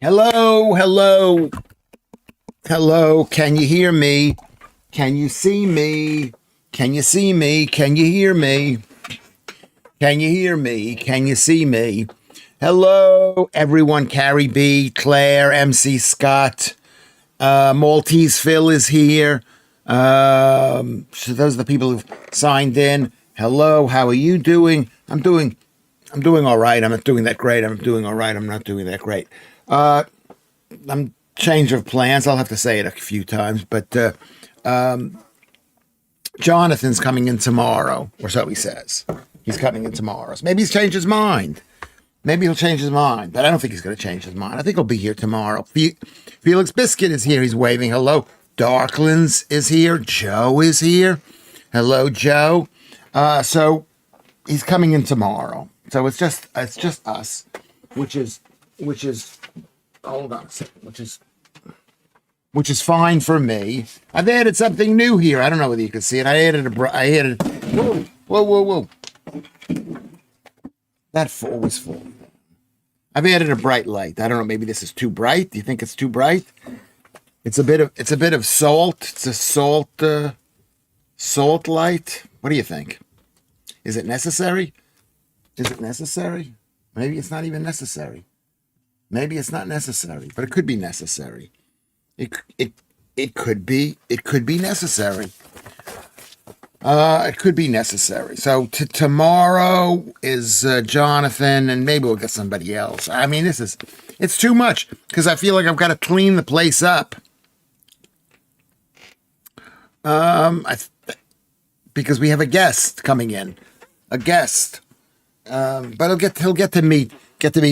Hello, hello, hello. Can you hear me? Can you see me? Can you see me? Can you hear me? Can you hear me? Can you see me? Hello, everyone. Carrie B, Claire, MC Scott, Maltese Phil is here. So those are the people who've signed in. Hello, how are you doing? I'm doing all right. I'm not doing that great. I'm doing all right. I'm not doing that great. I'm change of plans. I'll have to say it a few times, but Jonathan's coming in tomorrow, or so he says. He's coming in tomorrow. So maybe he's changed his mind. Maybe he'll change his mind, but I don't think he's going to change his mind. I think he'll be here tomorrow. Felix Biscuit is here. He's waving hello. Darklands is here. Joe is here. Hello, Joe. So he's coming in tomorrow. So it's just us, which is hold on a second, which is fine for me. I've added something new here. I don't know whether you can see it. I added whoa. That was full. I've added a bright light. I don't know. Maybe this is too bright. Do you think it's too bright? It's a bit of salt. It's a salt light. What do you think? Is it necessary? Is it necessary? Maybe it's not even necessary. Maybe it's not necessary, but it could be necessary. It could be necessary. It could be necessary. So tomorrow is Jonathan, and maybe we'll get somebody else. I mean, it's too much because I feel like I've got to clean the place up. Because we have a guest coming in, but he'll get to meet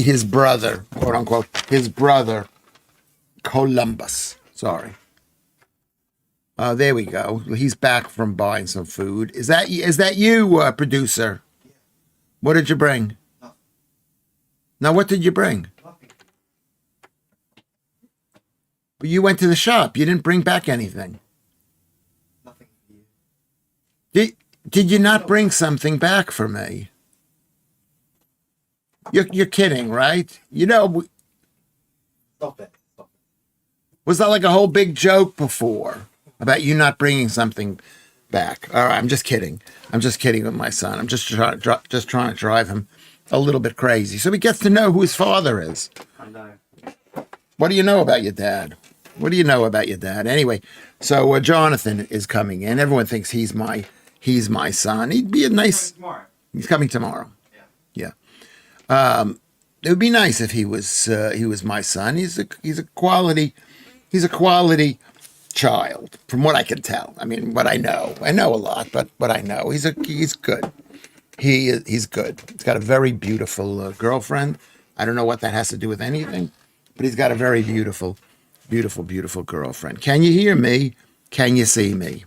his brother, quote unquote, his brother, Columbus. Sorry. There we go. He's back from buying some food. Is that you, producer? Yeah. What did you bring? Nothing. Now, what did you bring? Nothing. Well, you went to the shop. You didn't bring back anything. Nothing for you. Did you not bring something back for me? You're kidding, right? You know, Stop it. was that like a whole big joke before about you not bringing something back? All right, I'm just kidding. I'm just kidding with my son. I'm just trying to drive him a little bit crazy so he gets to know who his father is. I know. What do you know about your dad? What do you know about your dad? Anyway, so Jonathan is coming in. Everyone thinks he's my son. He'd be a nice. Tomorrow. He's coming tomorrow. Yeah. Yeah. It would be nice if he was my son. He's a quality child, from what I can tell. I mean, what I know a lot, but what I know, he's good. He's good. He's got a very beautiful girlfriend. I don't know what that has to do with anything, but he's got a very beautiful girlfriend. Can you hear me? Can you see me?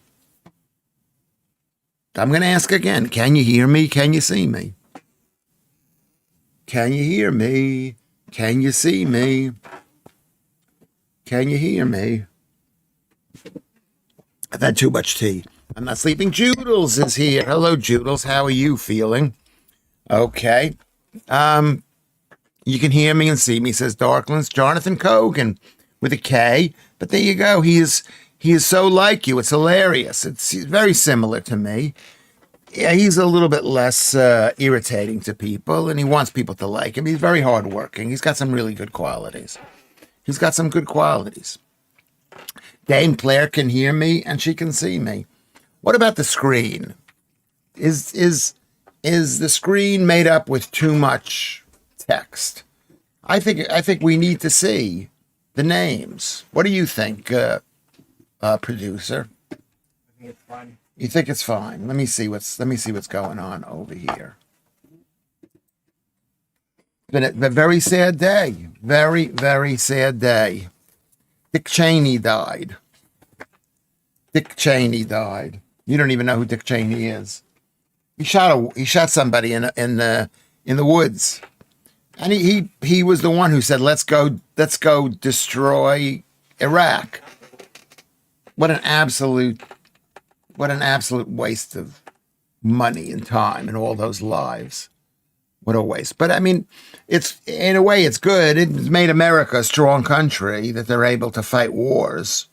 I'm going to ask again. Can you hear me? Can you see me? Can you hear me? Can you see me? Can you hear me? I've had too much tea. I'm not sleeping. Joodles is here. Hello, Joodles. How are you feeling? Okay. You can hear me and see me, says Darklands. Jonathan Cogan with a K. But there you go. He is so like you. It's hilarious. It's very similar to me. Yeah, he's a little bit less irritating to people, and he wants people to like him. He's very hardworking. He's got some really good qualities. Dame Claire can hear me, and she can see me. What about the screen? Is the screen made up with too much text? I think we need to see the names. What do you think, producer? I think it's fine. You think it's fine? Let me see what's going on over here. It's been a very sad day. Very, very sad day. Dick Cheney died. You don't even know who Dick Cheney is. He shot somebody in the woods. And he was the one who said, let's go destroy Iraq. What an absolute waste of money and time and all those lives. What a waste. But I mean, it's in a way it's good. It's made America a strong country that they're able to fight wars.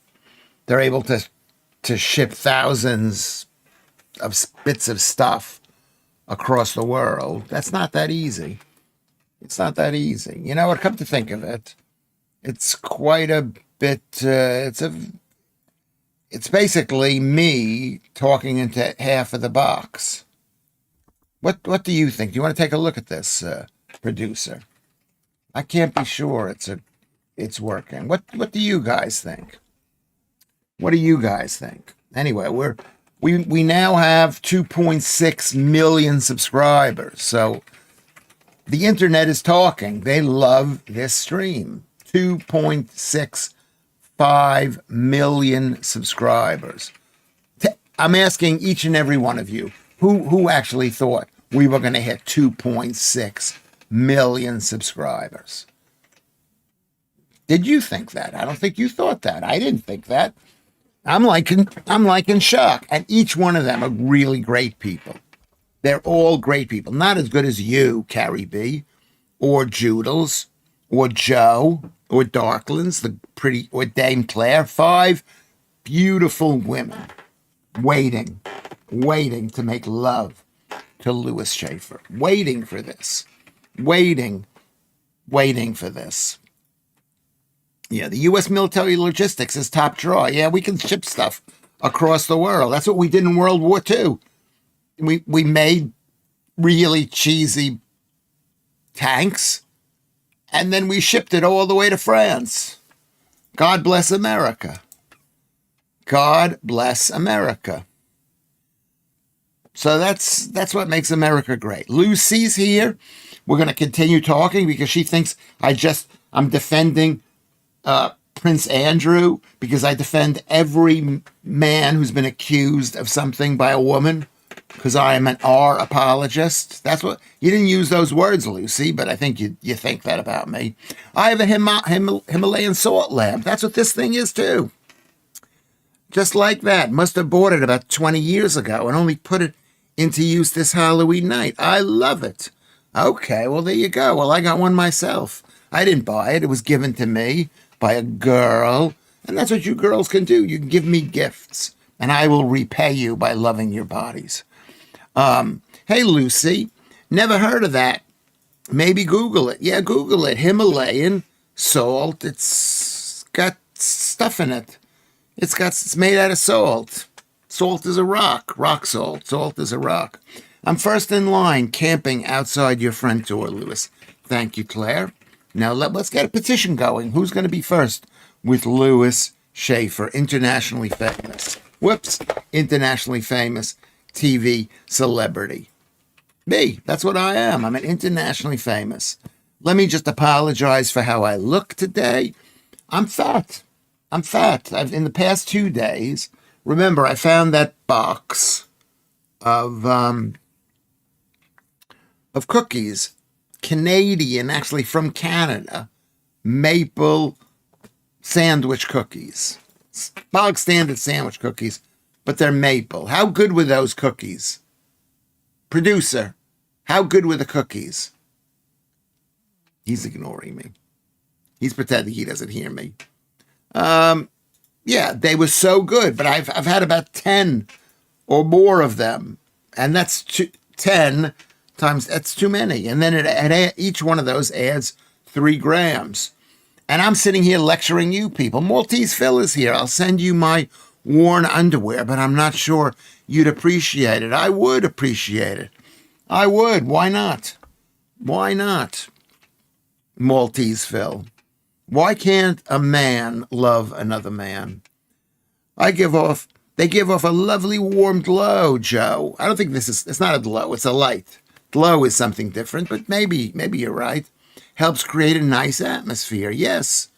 They're able to ship thousands of bits of stuff across the world. That's not that easy. It's not that easy. You know what? Come to think of it, it's quite a bit. It's basically me talking into half of the box. What do you think? Do you want to take a look at this, producer? I can't be sure it's working. What do you guys think? What do you guys think? Anyway, we now have 2.6 million subscribers. So the internet is talking. They love this stream. 2.65 million subscribers. I'm asking each and every one of you who actually thought we were going to hit 2.6 million subscribers. Did you think that? I don't think you thought that. I didn't think that. I'm like in shock. And each one of them are really great people. They're all great people. Not as good as you, Carrie B, or Joodles, or Joe, or Darklands, or Dame Claire. 5 beautiful women waiting to make love to Lewis Schaffer. Waiting for this. Waiting for this. Yeah, the U.S. military logistics is top drawer. Yeah, we can ship stuff across the world. That's what we did in World War II. We made really cheesy tanks, and then we shipped it all the way to France. God bless America. God bless America. So that's what makes America great. Lucy's here. We're going to continue talking because she thinks I'm defending Prince Andrew because I defend every man who's been accused of something by a woman because I am an R apologist. That's what you didn't use those words, Lucy, but I think you think that about me. I have a Himalayan salt lamp. That's what this thing is too. Just like that. Must have bought it about 20 years ago and only put it into use this Halloween night. I love it. Okay, well, there you go. Well, I got one myself. I didn't buy it. It was given to me by a girl. And that's what you girls can do. You can give me gifts, and I will repay you by loving your bodies. Hey, Lucy, never heard of that. Maybe Google it. Yeah, Google it. Himalayan salt. It's got stuff in it. It's made out of salt. Salt is a rock. Rock salt. Salt is a rock. I'm first in line camping outside your front door, Lewis. Thank you, Claire. Now let's get a petition going. Who's going to be first with Lewis Schaffer, internationally famous? Internationally famous TV celebrity. Me, that's what I am. I'm an internationally famous. Let me just apologize for how I look today. I'm fat. In the past 2 days, remember, I found that box of cookies, Canadian, actually from Canada, maple sandwich cookies, bog standard sandwich cookies, but they're maple. How good were those cookies? Producer, how good were the cookies? He's ignoring me. He's pretending he doesn't hear me. Yeah, they were so good, but I've had about 10 or more of them, and that's 10 times, that's too many. And then each one of those adds 3 grams. And I'm sitting here lecturing you people. Maltese Phil is here. I'll send you my worn underwear, but I'm not sure you'd appreciate it. I would appreciate it. I would. Why not? Why not? Maltese Phil. Why can't a man love another man? They give off a lovely warm glow, Joe. I don't think it's not a glow, it's a light. Glow is something different, but maybe you're right. Helps create a nice atmosphere, yes.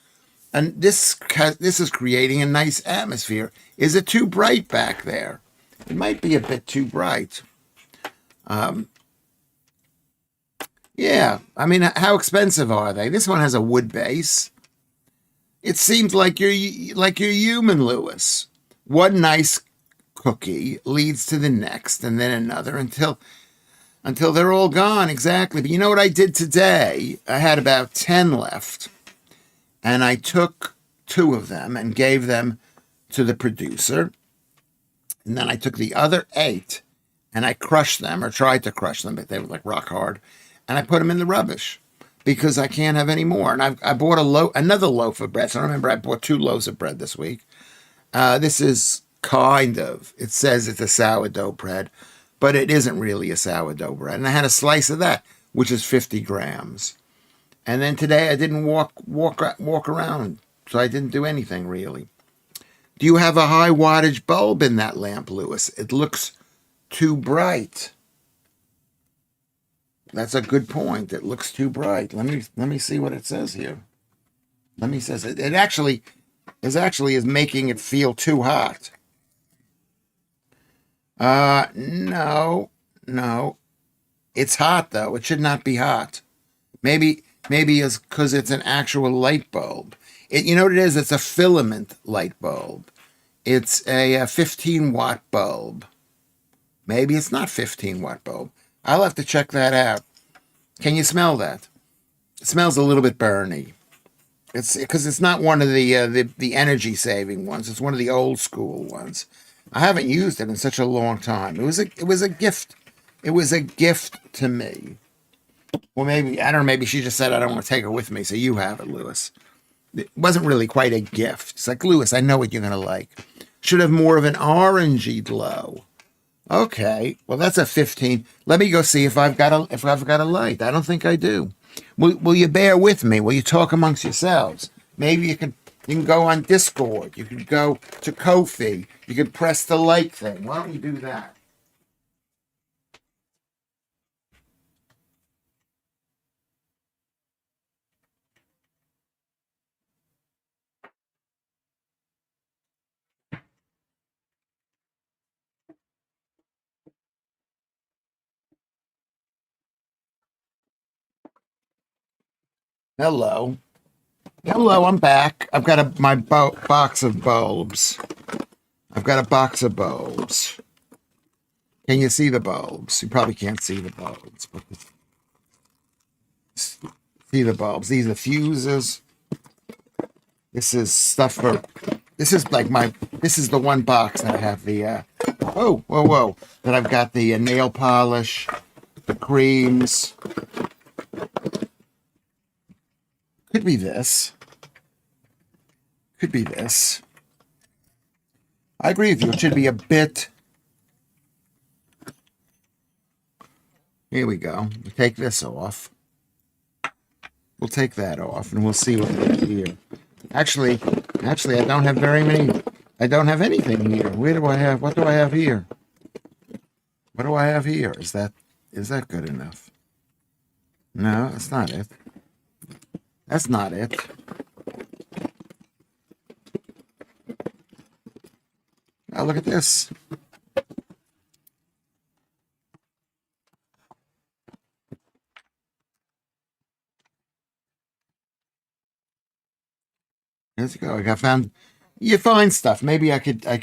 And this is creating a nice atmosphere. Is it too bright back there? It might be a bit too bright. Yeah, I mean, how expensive are they? This one has a wood base. It seems like you're human, Lewis. One nice cookie leads to the next and then another until until they're all gone. Exactly. But you know what I did today? I had about 10 left, and I took 2 of them and gave them to the producer. And then I took the other 8 and I crushed them, or tried to crush them, but they were like rock hard. And I put them in the rubbish because I can't have any more. And I bought another loaf of bread. So I remember I bought 2 loaves of bread this week. This is it says it's a sourdough bread, but it isn't really a sourdough bread. And I had a slice of that, which is 50 grams. And then today I didn't walk around, so I didn't do anything really. Do you have a high wattage bulb in that lamp, Lewis? It looks too bright. That's a good point. It looks too bright. Let me see what it says here. Let me says it actually is making it feel too hot. No. It's hot though. It should not be hot. Maybe it's because it's an actual light bulb. You know what it is? It's a filament light bulb. It's a 15-watt bulb. Maybe it's not 15-watt bulb. I'll have to check that out. Can you smell that? It smells a little bit burny. It's because it's not one of the energy saving ones. It's one of the old school ones. I haven't used it in such a long time. It was a gift. It was a gift to me. Well, maybe I don't know. Maybe she just said I don't want to take her with me, so you have it, Lewis. It wasn't really quite a gift. It's like, Lewis, I know what you're gonna like. Should have more of an orangey glow. Okay, well that's a 15. Let me go see if I've got a light. I don't think I do. Will you bear with me? Will you talk amongst yourselves? Maybe you can go on Discord. You can go to Ko-fi. You can press the like thing. Why don't you do that? Hello. Hello, I'm back. I've got my box of bulbs. I've got a box of bulbs. Can you see the bulbs? You probably can't see the bulbs, but see the bulbs. These are fuses. This is stuff for. This is like This is the one box that I have the. Whoa! That I've got the nail polish, the creams. Could be this. Could be this. I agree with you. It should be a bit. Here we go. We'll take this off. We'll take that off, and we'll see what we have here. Actually, I don't have very many. I don't have anything here. Where do I have? What do I have here? What do I have here? Is that good enough? No, that's not it. That's not it. Oh, look at this. Let's go. I found. You find stuff. Maybe I could. I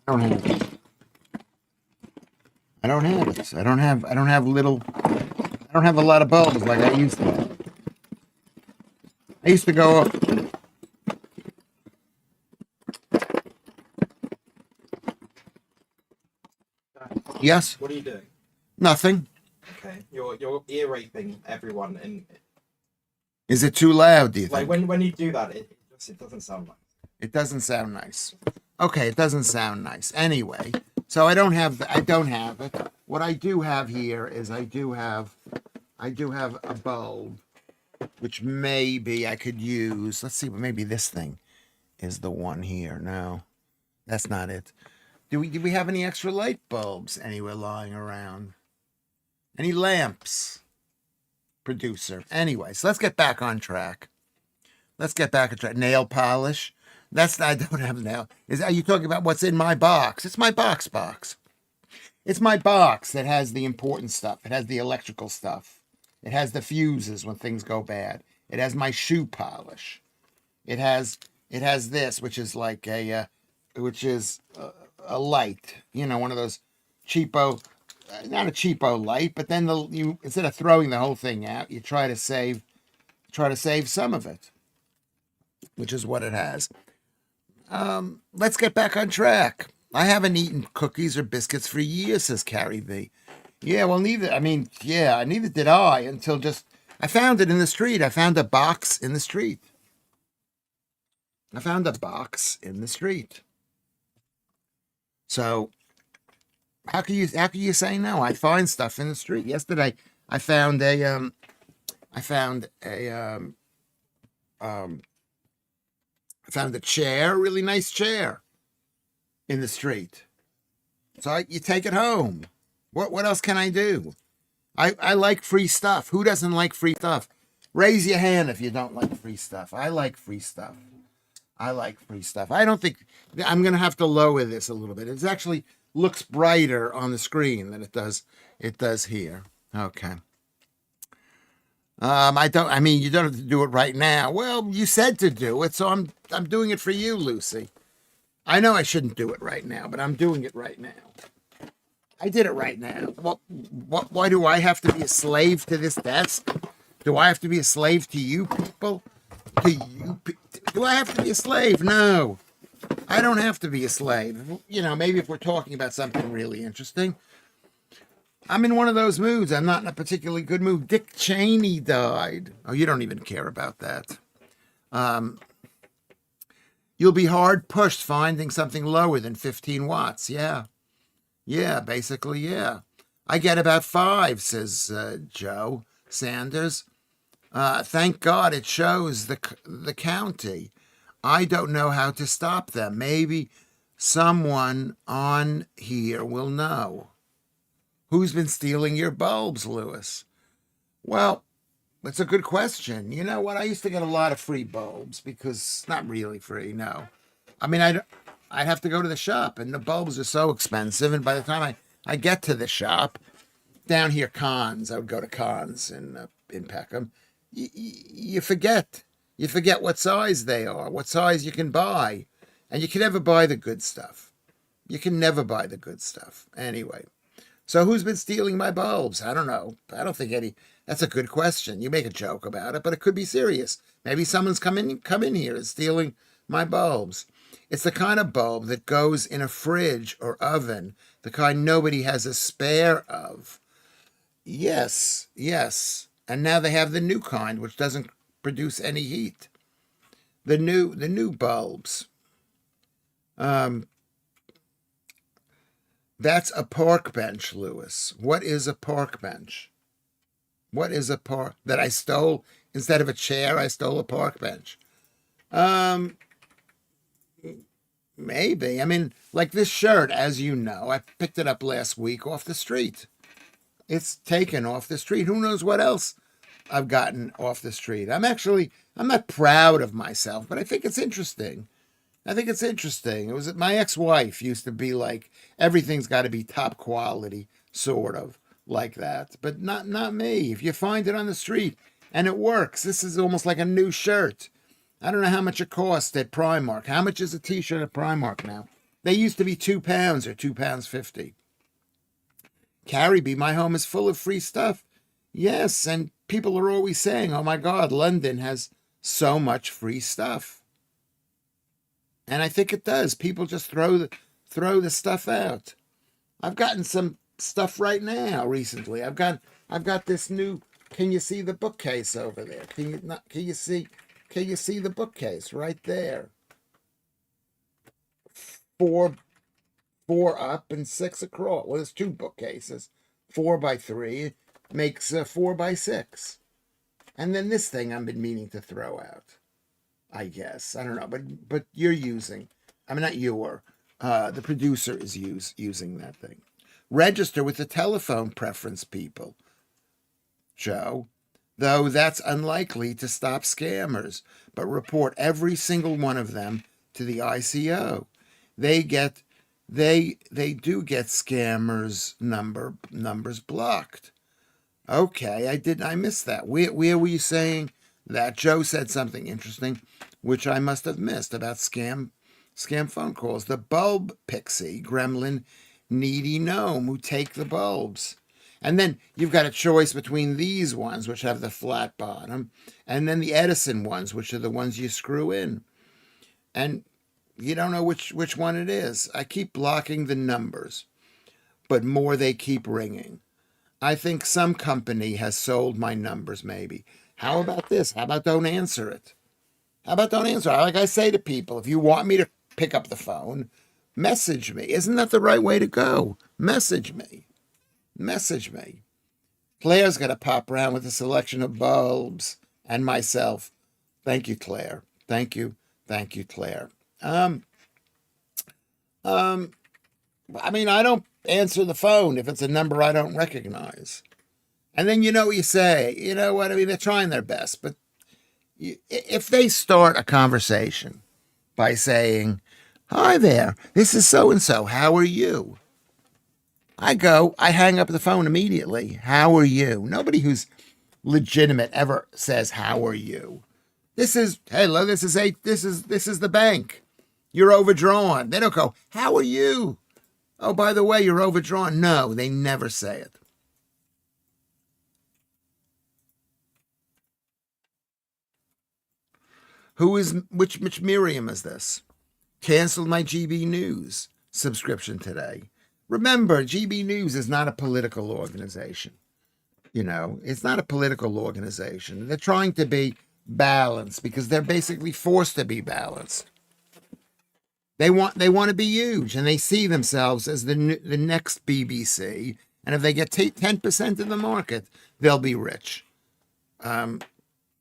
don't have it. I don't have it. I don't have little. I don't have a lot of bulbs like I used to have. I used to go up. Yes. What are you doing? Nothing. Okay, you're ear raping everyone, and Is it too loud? Do you like think? when you do that, it doesn't sound like. It doesn't sound nice. Okay, it doesn't sound nice. Anyway, so I don't have it. What I do have here is I do have a bulb, which maybe I could use. Let's see, maybe this thing is the one here. No, that's not it. Do we have any extra light bulbs anywhere lying around? Any lamps? Producer. Anyways, let's get back on track. Nail polish. I don't have nail. Are you talking about what's in my box? It's my box. It's my box that has the important stuff. It has the electrical stuff. It has the fuses when things go bad. It has my shoe polish. It has this, which is like a light. You know, one of those cheapo not a cheapo light, but then you instead of throwing the whole thing out, you try to save some of it, which is what it has. Let's get back on track. I haven't eaten cookies or biscuits for years, says Carrie B. Yeah, well, neither. I mean, yeah, neither did I until just I found it in the street. I found a box in the street. I found a box in the street. So how can you say no? I find stuff in the street. Yesterday, I found I found a I found a chair, a really nice chair, in the street. So you take it home. What else can I do? I like free stuff. Who doesn't like free stuff? Raise your hand if you don't like free stuff. I like free stuff. I like free stuff. I don't think I'm gonna have to lower this a little bit. It actually looks brighter on the screen than it does here. Okay. I mean, you don't have to do it right now. Well, you said to do it, so I'm doing it for you, Lucy. I know I shouldn't do it right now, but I'm doing it right now. I did it right now. Why do I have to be a slave to this desk? Do I have to be a slave to you people? Do I have to be a slave? No, I don't have to be a slave. You know, maybe if we're talking about something really interesting. I'm in one of those moods. I'm not in a particularly good mood. Dick Cheney died. Oh, you don't even care about that. You'll be hard pushed finding something lower than 15 watts. Yeah. Yeah, basically, yeah. I get about 5, says Joe Sanders. Thank God it shows the county. I don't know how to stop them. Maybe someone on here will know. Who's been stealing your bulbs, Lewis? Well, it's a good question. You know what? I used to get a lot of free bulbs because not really free, no. I mean, I'd have to go to the shop, and the bulbs are so expensive. And by the time I get to the shop, down here, Cons, I would go to Cons in Peckham. You forget what size they are, what size you can buy, and you can never buy the good stuff. You can never buy the good stuff. Anyway, so who's been stealing my bulbs? I don't know. I don't think any. That's a good question. You make a joke about it, but it could be serious. Maybe someone's come in here and stealing my bulbs. It's the kind of bulb that goes in a fridge or oven, the kind nobody has a spare of. Yes, yes. And now they have the new kind, which doesn't produce any heat. The new bulbs. That's a park bench, Lewis. What is a park bench? What is a park that I stole instead of a chair? I stole a park bench. Maybe. I mean, like this shirt, as you know, I picked it up last week off the street. It's taken off the street. Who knows what else I've gotten off the street? I'm not proud of myself, but I think it's interesting. I think it's interesting. It was my ex-wife used to be like, everything's got to be top quality, sort of like that. But not me. If you find it on the street and it works, this is almost like a new shirt. I don't know how much it costs at Primark. How much is a t-shirt at Primark now? They used to be £2 or £2.50. Caribbean, my home is full of free stuff. Yes, and people are always saying, oh my God, London has so much free stuff. And I think it does. People just throw the stuff out. I've gotten some stuff right now recently. I've got this new. Can you see the bookcase over there? Can you see the bookcase right there? Four up and 6 across. Well, there's 2 bookcases. 4x3 makes 4x6. And then this thing I've been meaning to throw out. I guess. I don't know, but you're using. I mean, not your. The producer is using that thing. Register with the telephone preference people, Joe. Though that's unlikely to stop scammers, but report every single one of them to the ICO. They do get scammers numbers blocked. Okay, I missed that. Where were you saying that? Joe said something interesting, which I must have missed about scam phone calls. The bulb pixie gremlin needy gnome who take the bulbs. And then you've got a choice between these ones, which have the flat bottom, and then the Edison ones, which are the ones you screw in. And you don't know which one it is. I keep blocking the numbers, but more they keep ringing. I think some company has sold my numbers, maybe. How about this? How about don't answer it? How about don't answer? Like I say to people, if you want me to pick up the phone, message me. Isn't that the right way to go? Message me. Message me. Claire's going to pop around with a selection of bulbs and myself. Thank you, Claire. Thank you. Thank you, Claire. I mean, I don't answer the phone if it's a number I don't recognize. And then you know what you say. You know what I mean? They're trying their best. But if they start a conversation by saying, "Hi there, this is so-and-so. How are you?" I hang up the phone immediately. How are you? Nobody who's legitimate ever says, "How are you?" Hello, this is the bank. You're overdrawn. They don't go, "How are you?" "Oh, by the way, you're overdrawn." No, they never say it. Which Miriam is this? Canceled my GB News subscription today. Remember, GB News is not a political organization. It's not a political organization. They're trying to be balanced because they're basically forced to be balanced. They want to be huge, and they see themselves as the next BBC. And if they get 10% of the market, they'll be rich. But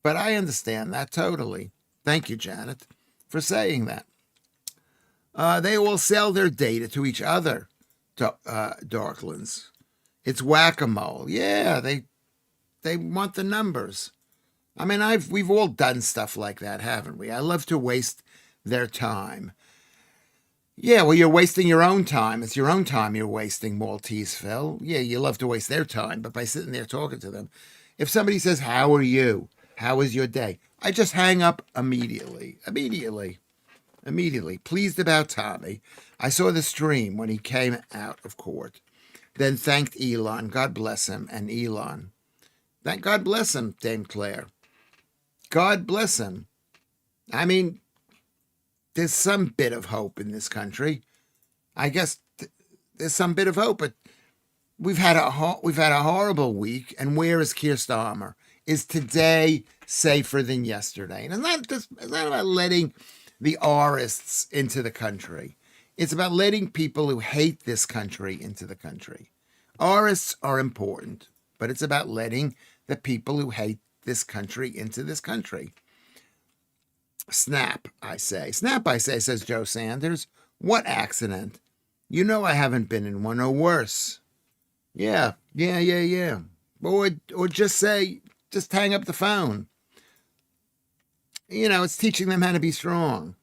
I understand that totally. Thank you, Janet, for saying that. They all sell their data to each other, Darklands. It's whack-a-mole. Yeah, they want the numbers. I mean, we've all done stuff like that, haven't we? I love to waste their time. Yeah, well, you're wasting your own time. It's your own time you're wasting, Maltese Phil. Yeah, you love to waste their time, but by sitting there talking to them, if somebody says, "How are you? How was your day?" I just hang up immediately. Pleased about Tommy. I saw the stream when he came out of court. Then thanked Elon. God bless him. And Elon. Thank God bless him, Dame Claire. God bless him. I mean, there's some bit of hope in this country. I guess there's some bit of hope, but we've had a horrible week. And where is Keir Starmer? Is today safer than yesterday? And it's not about letting the Rists into the country. It's about letting people who hate this country into the country. Rists are important, but it's about letting the people who hate this country into this country. Snap, I say, says Joe Sanders. What accident? You know I haven't been in one, or worse. Yeah. Or just hang up the phone. It's teaching them how to be strong.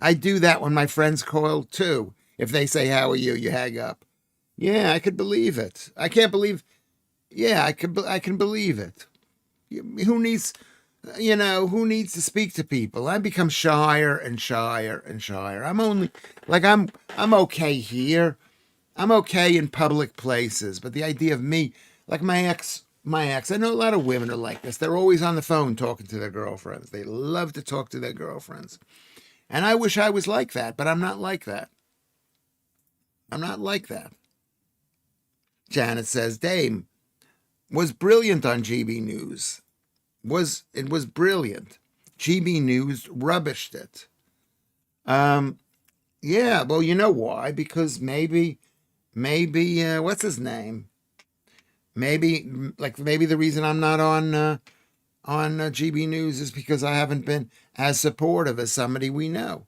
I do that when my friends call too. If they say, "How are you?" you hang up. Yeah, I could believe it. I can't believe. Yeah, I can believe it. Who needs to speak to people? I become shyer and shyer and shyer. I'm okay here. I'm okay in public places, but the idea of me, like my ex, I know a lot of women are like this. They're always on the phone talking to their girlfriends. They love to talk to their girlfriends. And I wish I was like that, but I'm not like that. Janet says, Dame was brilliant on GB News. It was brilliant. GB News rubbished it. Yeah, well, you know why? Because maybe what's his name? Maybe the reason I'm not on GB News is because I haven't been as supportive as somebody we know.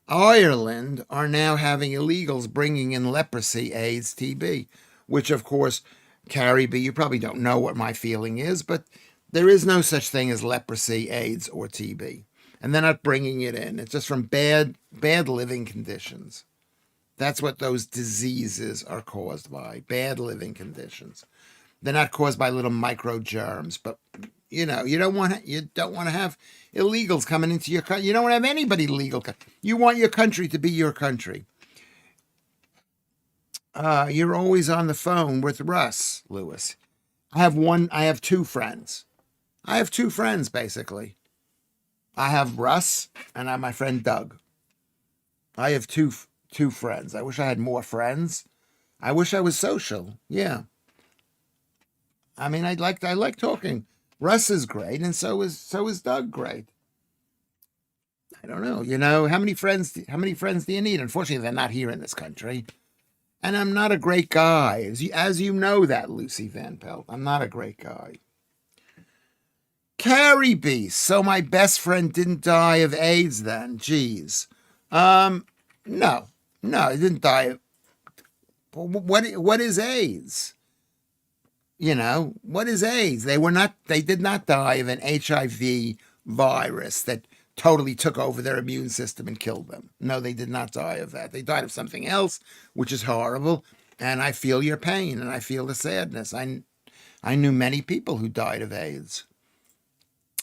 Ireland are now having illegals bringing in leprosy, AIDS, TB, which of course, Carrie B, you probably don't know what my feeling is, but there is no such thing as leprosy, AIDS, or TB. And they're not bringing it in. It's just from bad living conditions. That's what those diseases are caused by, bad living conditions. They're not caused by little micro germs, but You know, you don't want to have illegals coming into your country. You don't want to have anybody illegal. You want your country to be your country. You're always on the phone with Russ, Lewis. I have two friends. I have two friends, basically. I have Russ and I have my friend Doug. I have two friends. I wish I had more friends. I wish I was social. Yeah. I mean, I like talking. Russ is great, and so is Doug great. I don't know. You know, how many friends do you need? Unfortunately, they're not here in this country. And I'm not a great guy. As you know that, Lucy Van Pelt. I'm not a great guy. Carrie Beast. So my best friend didn't die of AIDS then. Jeez. No. No, he didn't die of what is AIDS? You know, what is AIDS? They did not die of an HIV virus that totally took over their immune system and killed them. No, they did not die of that. They died of something else, which is horrible. And I feel your pain and I feel the sadness. I knew many people who died of AIDS.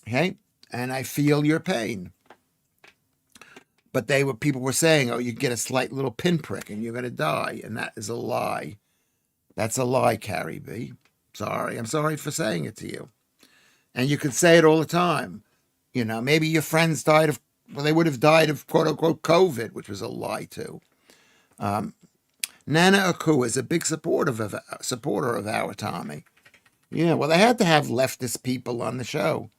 Okay? And I feel your pain. But people were saying, oh, you get a slight little pinprick and you're going to die. And that is a lie. That's a lie, Carrie B. Sorry. I'm sorry for saying it to you. And you could say it all the time. You know, maybe your friends died of, well, they would have died of quote unquote COVID, which was a lie too. Nana Akua is a big supporter of our Tommy. Yeah, well, they had to have leftist people on the show.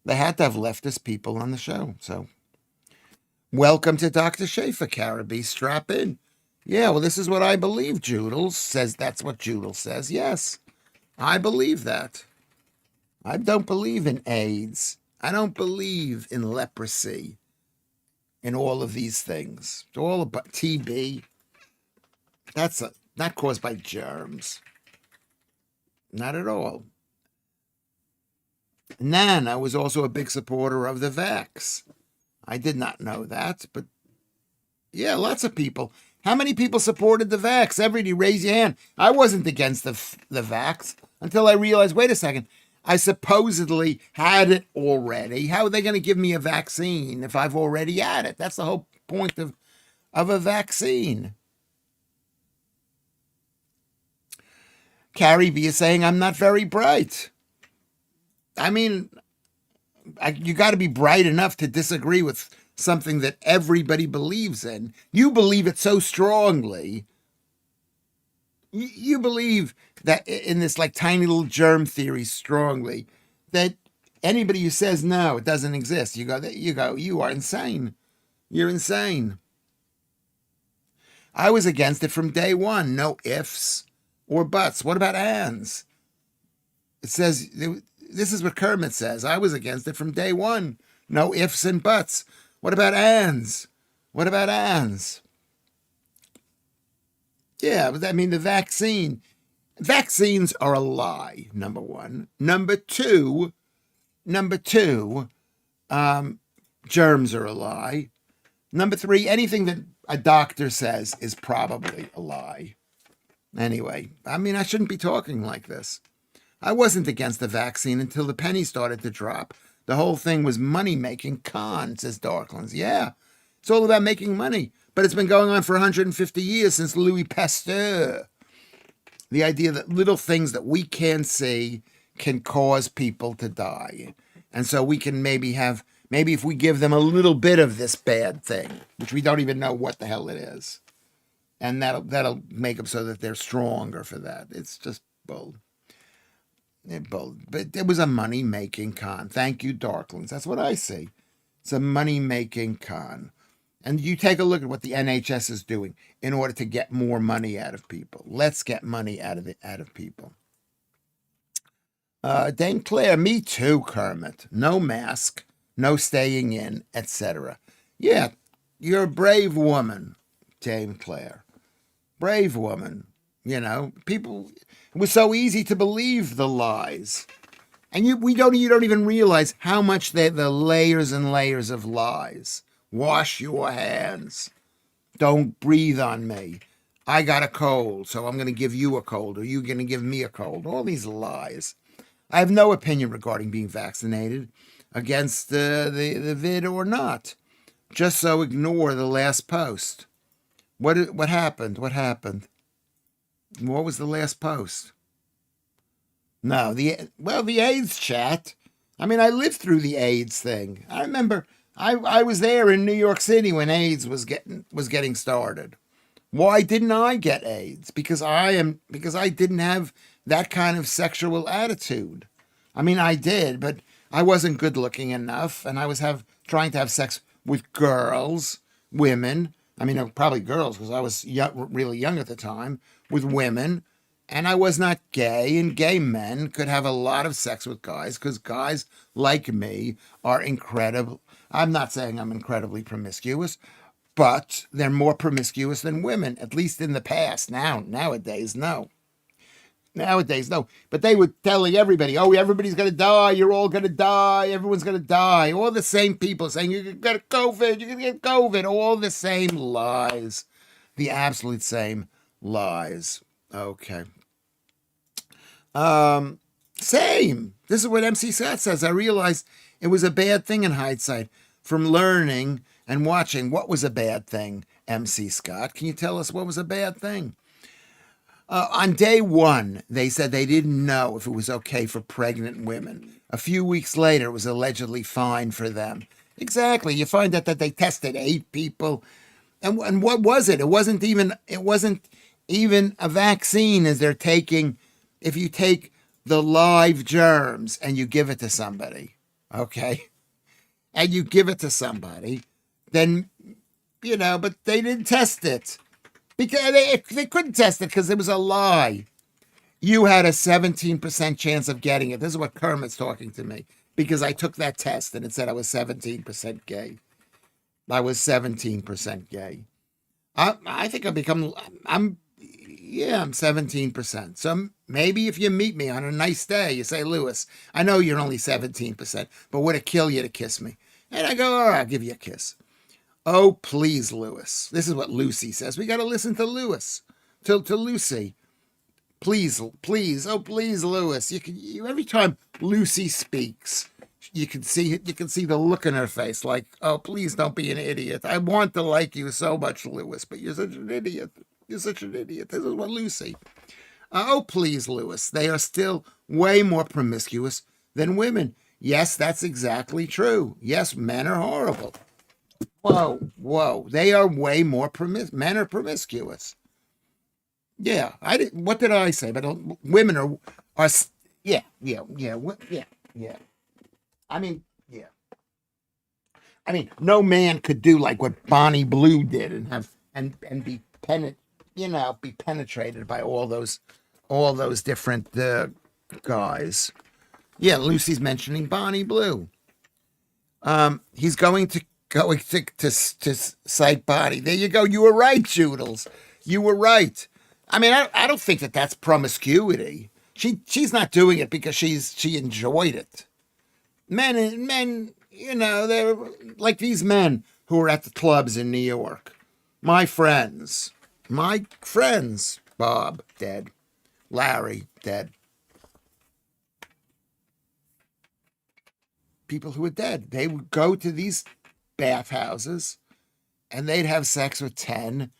They had to have leftist people on the show. So, welcome to Dr. Schaffer, Caribbean. Strap in. Yeah, well, this is what I believe. Joodles says that's what Joodles says. Yes, I believe that. I don't believe in AIDS. I don't believe in leprosy and all of these things. It's all about TB. That's not caused by germs. Not at all. Nana was also a big supporter of the vax. I did not know that, but yeah, lots of people. How many people supported the vax? Everybody raise your hand. I wasn't against the vax until I realized, wait a second, I supposedly had it already. How are they going to give me a vaccine if I've already had it? That's the whole point of a vaccine. Carrie B is saying I'm not very bright. I mean, you got to be bright enough to disagree with something that everybody believes in. You believe it so strongly. You believe that in this like tiny little germ theory strongly that anybody who says no, it doesn't exist, you go, you are insane. You're insane. I was against it from day one. No ifs or buts. What about ands? It says, this is what Kermit says. I was against it from day one. No ifs and buts. What about ands? What about ands? Yeah, but I mean, vaccines are a lie, number one. Number two, germs are a lie. Number three, anything that a doctor says is probably a lie. Anyway, I mean, I shouldn't be talking like this. I wasn't against the vaccine until the penny started to drop. The whole thing was money-making con, says Darklands. Yeah, it's all about making money. But it's been going on for 150 years since Louis Pasteur. The idea that little things that we can't see can cause people to die. And so we can maybe if we give them a little bit of this bad thing, which we don't even know what the hell it is, and that'll make them so that they're stronger for that. It's just bold. But it was a money-making con. Thank you, Darklands. That's what I see. It's a money-making con. And you take a look at what the NHS is doing in order to get more money out of people. Let's get money out of people. Dame Claire, me too, Kermit. No mask, no staying in, etc. Yeah, you're a brave woman, Dame Claire. Brave woman. You know, people, it was so easy to believe the lies. And you don't even realize how much the layers and layers of lies. Wash your hands. Don't breathe on me. I got a cold, so I'm going to give you a cold, or you're going to give me a cold. All these lies. I have no opinion regarding being vaccinated against the vid or not. Just so ignore the last post. What happened? What happened? What was the last post? No, the AIDS chat. I mean, I lived through the AIDS thing. I remember I was there in New York City when AIDS was getting started. Why didn't I get AIDS? Because I didn't have that kind of sexual attitude. I mean, I did, but I wasn't good looking enough, and I was trying to have sex with girls, women. I mean, probably girls because I was really young at the time, with women, and I was not gay. And gay men could have a lot of sex with guys because guys like me are incredible. I'm not saying I'm incredibly promiscuous, but they're more promiscuous than women, at least in the past. Nowadays, no. Nowadays, no. But they were telling everybody, oh, everybody's going to die. You're all going to die. Everyone's going to die. All the same people saying, you're going to get COVID. You're going to get COVID. All the same lies. The absolute same lies. Okay. Same. This is what MC Scott says. I realized it was a bad thing in hindsight from learning and watching. What was a bad thing, MC Scott? Can you tell us what was a bad thing? On day one, they said they didn't know if it was okay for pregnant women. A few weeks later, it was allegedly fine for them. Exactly. You find out that they tested 8 people. And what was it? It wasn't even a vaccine as they're taking. If you take the live germs and you give it to somebody, okay? And you give it to somebody, then, but they didn't test it. Because they couldn't test it because it was a lie. You had a 17% chance of getting it. This is what Kermit's talking to me. Because I took that test and it said I was 17% gay. I was 17% gay. I think I'm 17%. So maybe if you meet me on a nice day, you say, Lewis, I know you're only 17%, but would it kill you to kiss me? And I go, all right, I'll give you a kiss. Oh, please, Lewis. This is what Lucy says. We got to listen to Lewis, to Lucy. Please, please. Oh, please, Lewis. Every time Lucy speaks, you can see the look in her face like, oh, please don't be an idiot. I want to like you so much, Lewis, but you're such an idiot. You're such an idiot. This is what Lucy. Oh, please, Lewis. They are still way more promiscuous than women. Yes, that's exactly true. Yes, men are horrible. Whoa. They are way more men are promiscuous. Yeah, what did I say? But women are yeah. I mean, yeah. I mean, no man could do like what Bonnie Blue did and be penetrated by all those different guys. Yeah, Lucy's mentioning Bonnie Blue. He's going to cite body. There you go. You were right, Joodles. You were right. I mean, I don't think that's promiscuity. She's not doing it because she enjoyed it. Men, they're like these men who are at the clubs in New York. My friends, Bob, dead. Larry, dead. People who are dead. They would go to these bathhouses and they'd have sex with 10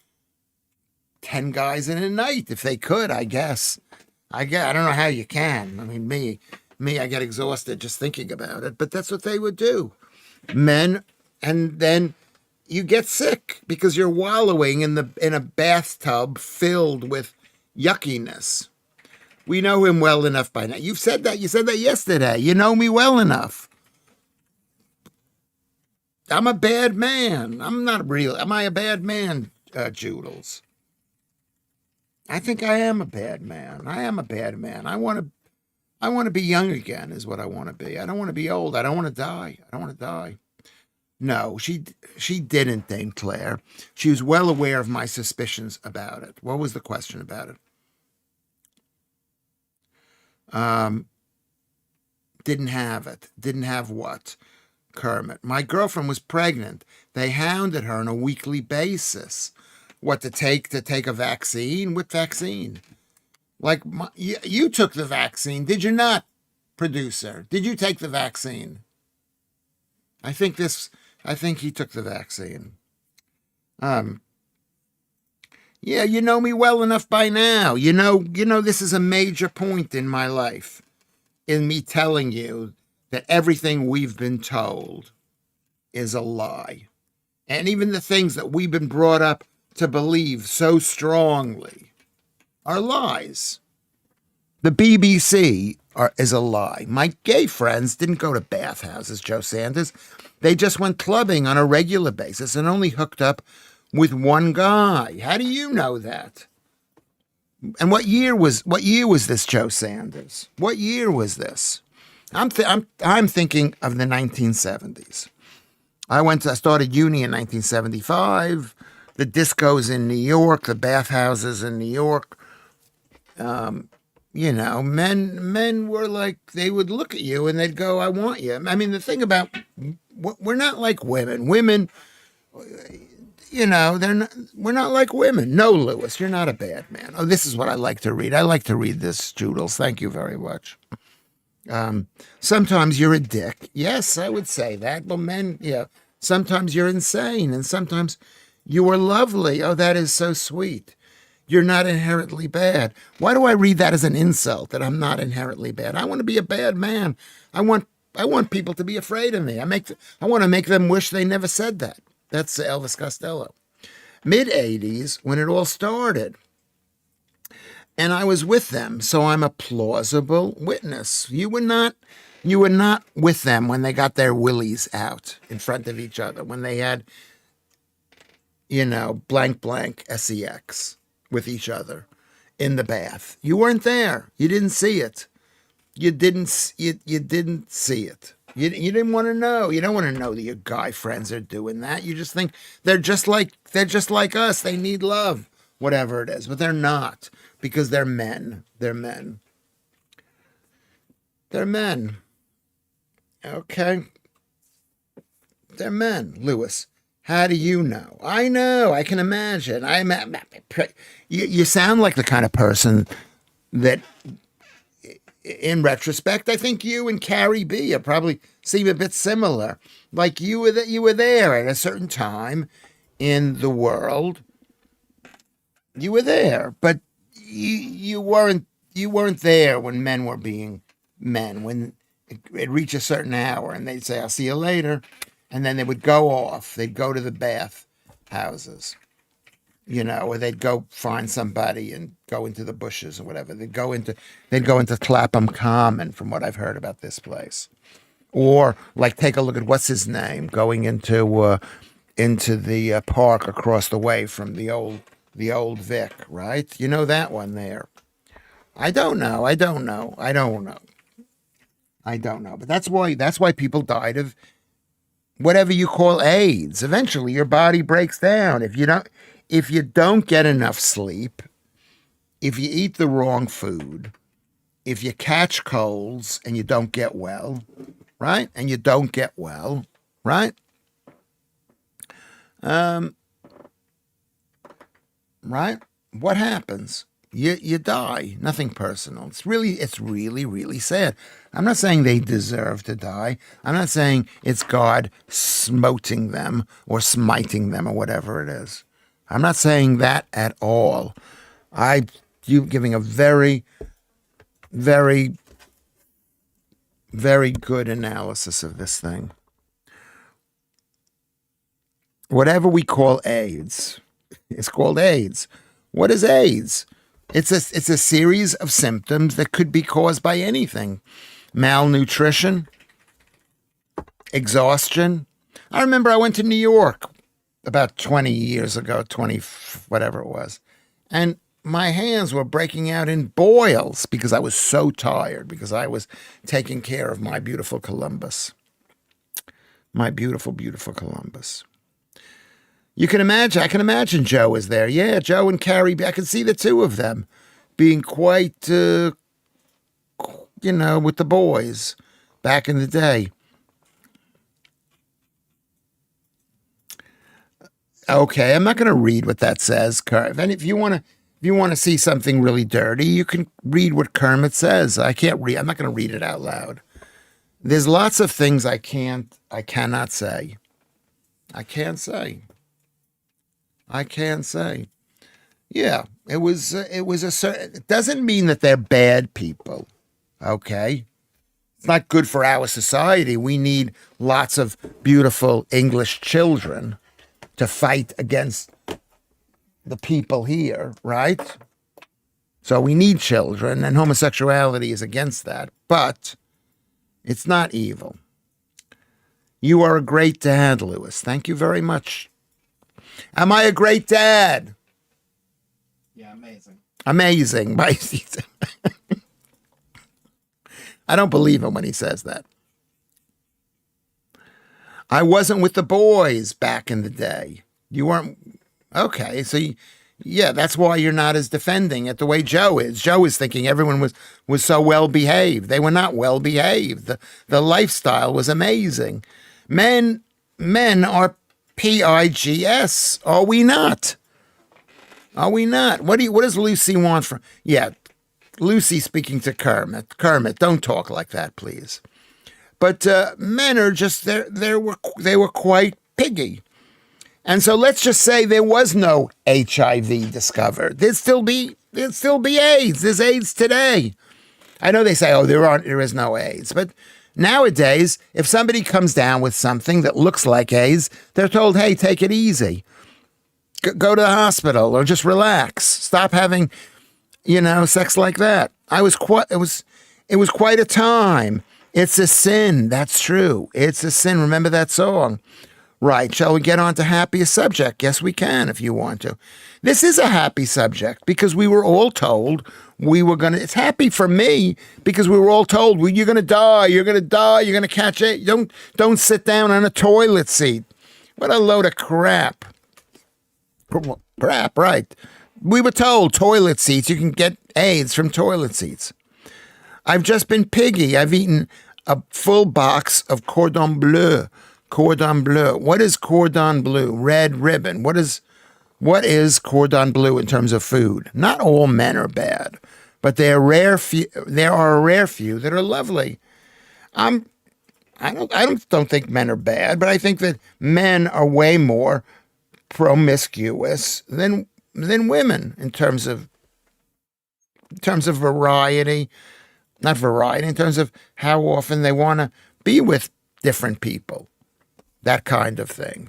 guys in a night if they could, I guess. I don't know how you can. I mean, me, I get exhausted just thinking about it, but that's what they would do. Men, and then you get sick because you're wallowing in a bathtub filled with yuckiness. We know him well enough by now. You said that yesterday. You know me well enough. I'm a bad man. I'm not real. Am I a bad man, Joodles? I think I am a bad man. I want to be young again is what I want to be. I don't want to be old. I don't want to die. No, she didn't, Dame Claire. She was well aware of my suspicions about it. What was the question about it? Didn't have it. Didn't have what? Kermit. My girlfriend was pregnant. They hounded her on a weekly basis. What, to take a vaccine? What vaccine? Like, you took the vaccine, did you not, producer, did you take the vaccine? I think he took the vaccine. Yeah, you know me well enough by now. You know, this is a major point in my life, in me telling you that everything we've been told is a lie. And even the things that we've been brought up to believe so strongly are lies. The BBC is a lie. My gay friends didn't go to bathhouses, Joe Sanders. They just went clubbing on a regular basis and only hooked up with one guy. How do you know that? And what year was this, Joe Sanders? What year was this? I'm thinking of the 1970s. I started uni in 1975. The discos in New York, the bathhouses in New York. You know, men were like, they would look at you and they'd go, "I want you." I mean, the thing about, we're not like women. Women, you know, we're not like women. No, Lewis, you're not a bad man. Oh, this is what I like to read. I like to read this, Joodles. Thank you very much. Sometimes you're a dick. Yes, I would say that. But men, yeah. Sometimes you're insane, and sometimes you are lovely. Oh, that is so sweet. You're not inherently bad. Why do I read that as an insult, that I'm not inherently bad? I want to be a bad man. I want people to be afraid of me. I want to make them wish they never said that. That's Elvis Costello. Mid-'80s, when it all started. And I was with them, so I'm a plausible witness. You were not with them when they got their willies out in front of each other, when they had, you know, blank blank sex with each other in the bath. You weren't there. You didn't see it. You didn't see it. You didn't want to know. You don't want to know that your guy friends are doing that. You just think they're just like us. They need love, whatever it is, but they're not, because they're men. They're men. They're men. Okay. They're men, Lewis. How do you know? I know. I can imagine. You sound like the kind of person that, in retrospect, I think you and Carrie B probably seem a bit similar. Like you were there at a certain time in the world. You were there, but you weren't there when men were being men. When it reached a certain hour, and they'd say, "I'll see you later." And then they would go off. They'd go to the bath houses, you know, or they'd go find somebody and go into the bushes or whatever. They'd go into Clapham Common, from what I've heard about this place. Or like, take a look at what's his name, going into the park across the way from the old Vic, right? You know that one there. I don't know. But that's why people died of whatever you call AIDS. Eventually your body breaks down. If you don't get enough sleep, if you eat the wrong food, if you catch colds and you don't get well, right? Right? Right? What happens? You die. Nothing personal. It's really, really sad. I'm not saying they deserve to die. I'm not saying it's God smoting them or smiting them or whatever it is. I'm not saying that at all. You giving a very, very, very good analysis of this thing. Whatever we call AIDS, it's called AIDS. What is AIDS? It's a series of symptoms that could be caused by anything. Malnutrition, exhaustion. I remember I went to New York about 20 years ago, 20, whatever it was. And my hands were breaking out in boils because I was so tired, because I was taking care of my beautiful Columbus. My beautiful, beautiful Columbus. I can imagine Joe was there. Yeah, Joe and Carrie, I can see the two of them being quite, with the boys back in the day. Okay, I'm not going to read what that says. If you want If you want to see something really dirty, you can read what Kermit says. I can't read. I'm not going to read it out loud. There's lots of things I cannot say. I can't say. Yeah, it was a certain, it doesn't mean that they're bad people. Okay. It's not good for our society. We need lots of beautiful English children to fight against the people here, right? So we need children, and homosexuality is against that, but it's not evil. You are a great dad, Lewis. Thank you very much. Am I a great dad? Yeah, amazing. Amazing. I don't believe him when he says that. I wasn't with the boys back in the day. You weren't. Okay, so yeah, that's why you're not as defending it the way Joe is. Joe is thinking everyone was so well behaved. They were not well behaved. The lifestyle was amazing. Men are pigs. Are we not? Are we not? What does Lucy want from? Yeah, Lucy speaking to Kermit. Kermit, don't talk like that, please. But men are just they were quite piggy. And so let's just say there was no HIV discovered. There'd still be AIDS. There's AIDS today. I know they say, oh, there is no AIDS. But nowadays, if somebody comes down with something that looks like AIDS, they're told, hey, take it easy. Go to the hospital or just relax. Stop having, sex like that. It was quite a time. It's a sin. That's true. It's a sin. Remember that song? Right. Shall we get on to happier subject? Yes, we can if you want to. This is a happy subject because we were all told we were going to, it's happy for me because we were all told, well, you're going to die. You're going to die. You're going to catch it. Don't sit down on a toilet seat. What a load of crap. Crap, right. We were told toilet seats, you can get AIDS from toilet seats. I've just been piggy. I've eaten a full box of cordon bleu. Cordon bleu. What is cordon bleu? Red ribbon. What is cordon bleu in terms of food? Not all men are bad, but there are a rare few that are lovely. I don't think men are bad, but I think that men are way more promiscuous than women in terms of variety. Not variety, in terms of how often they want to be with different people. That kind of thing.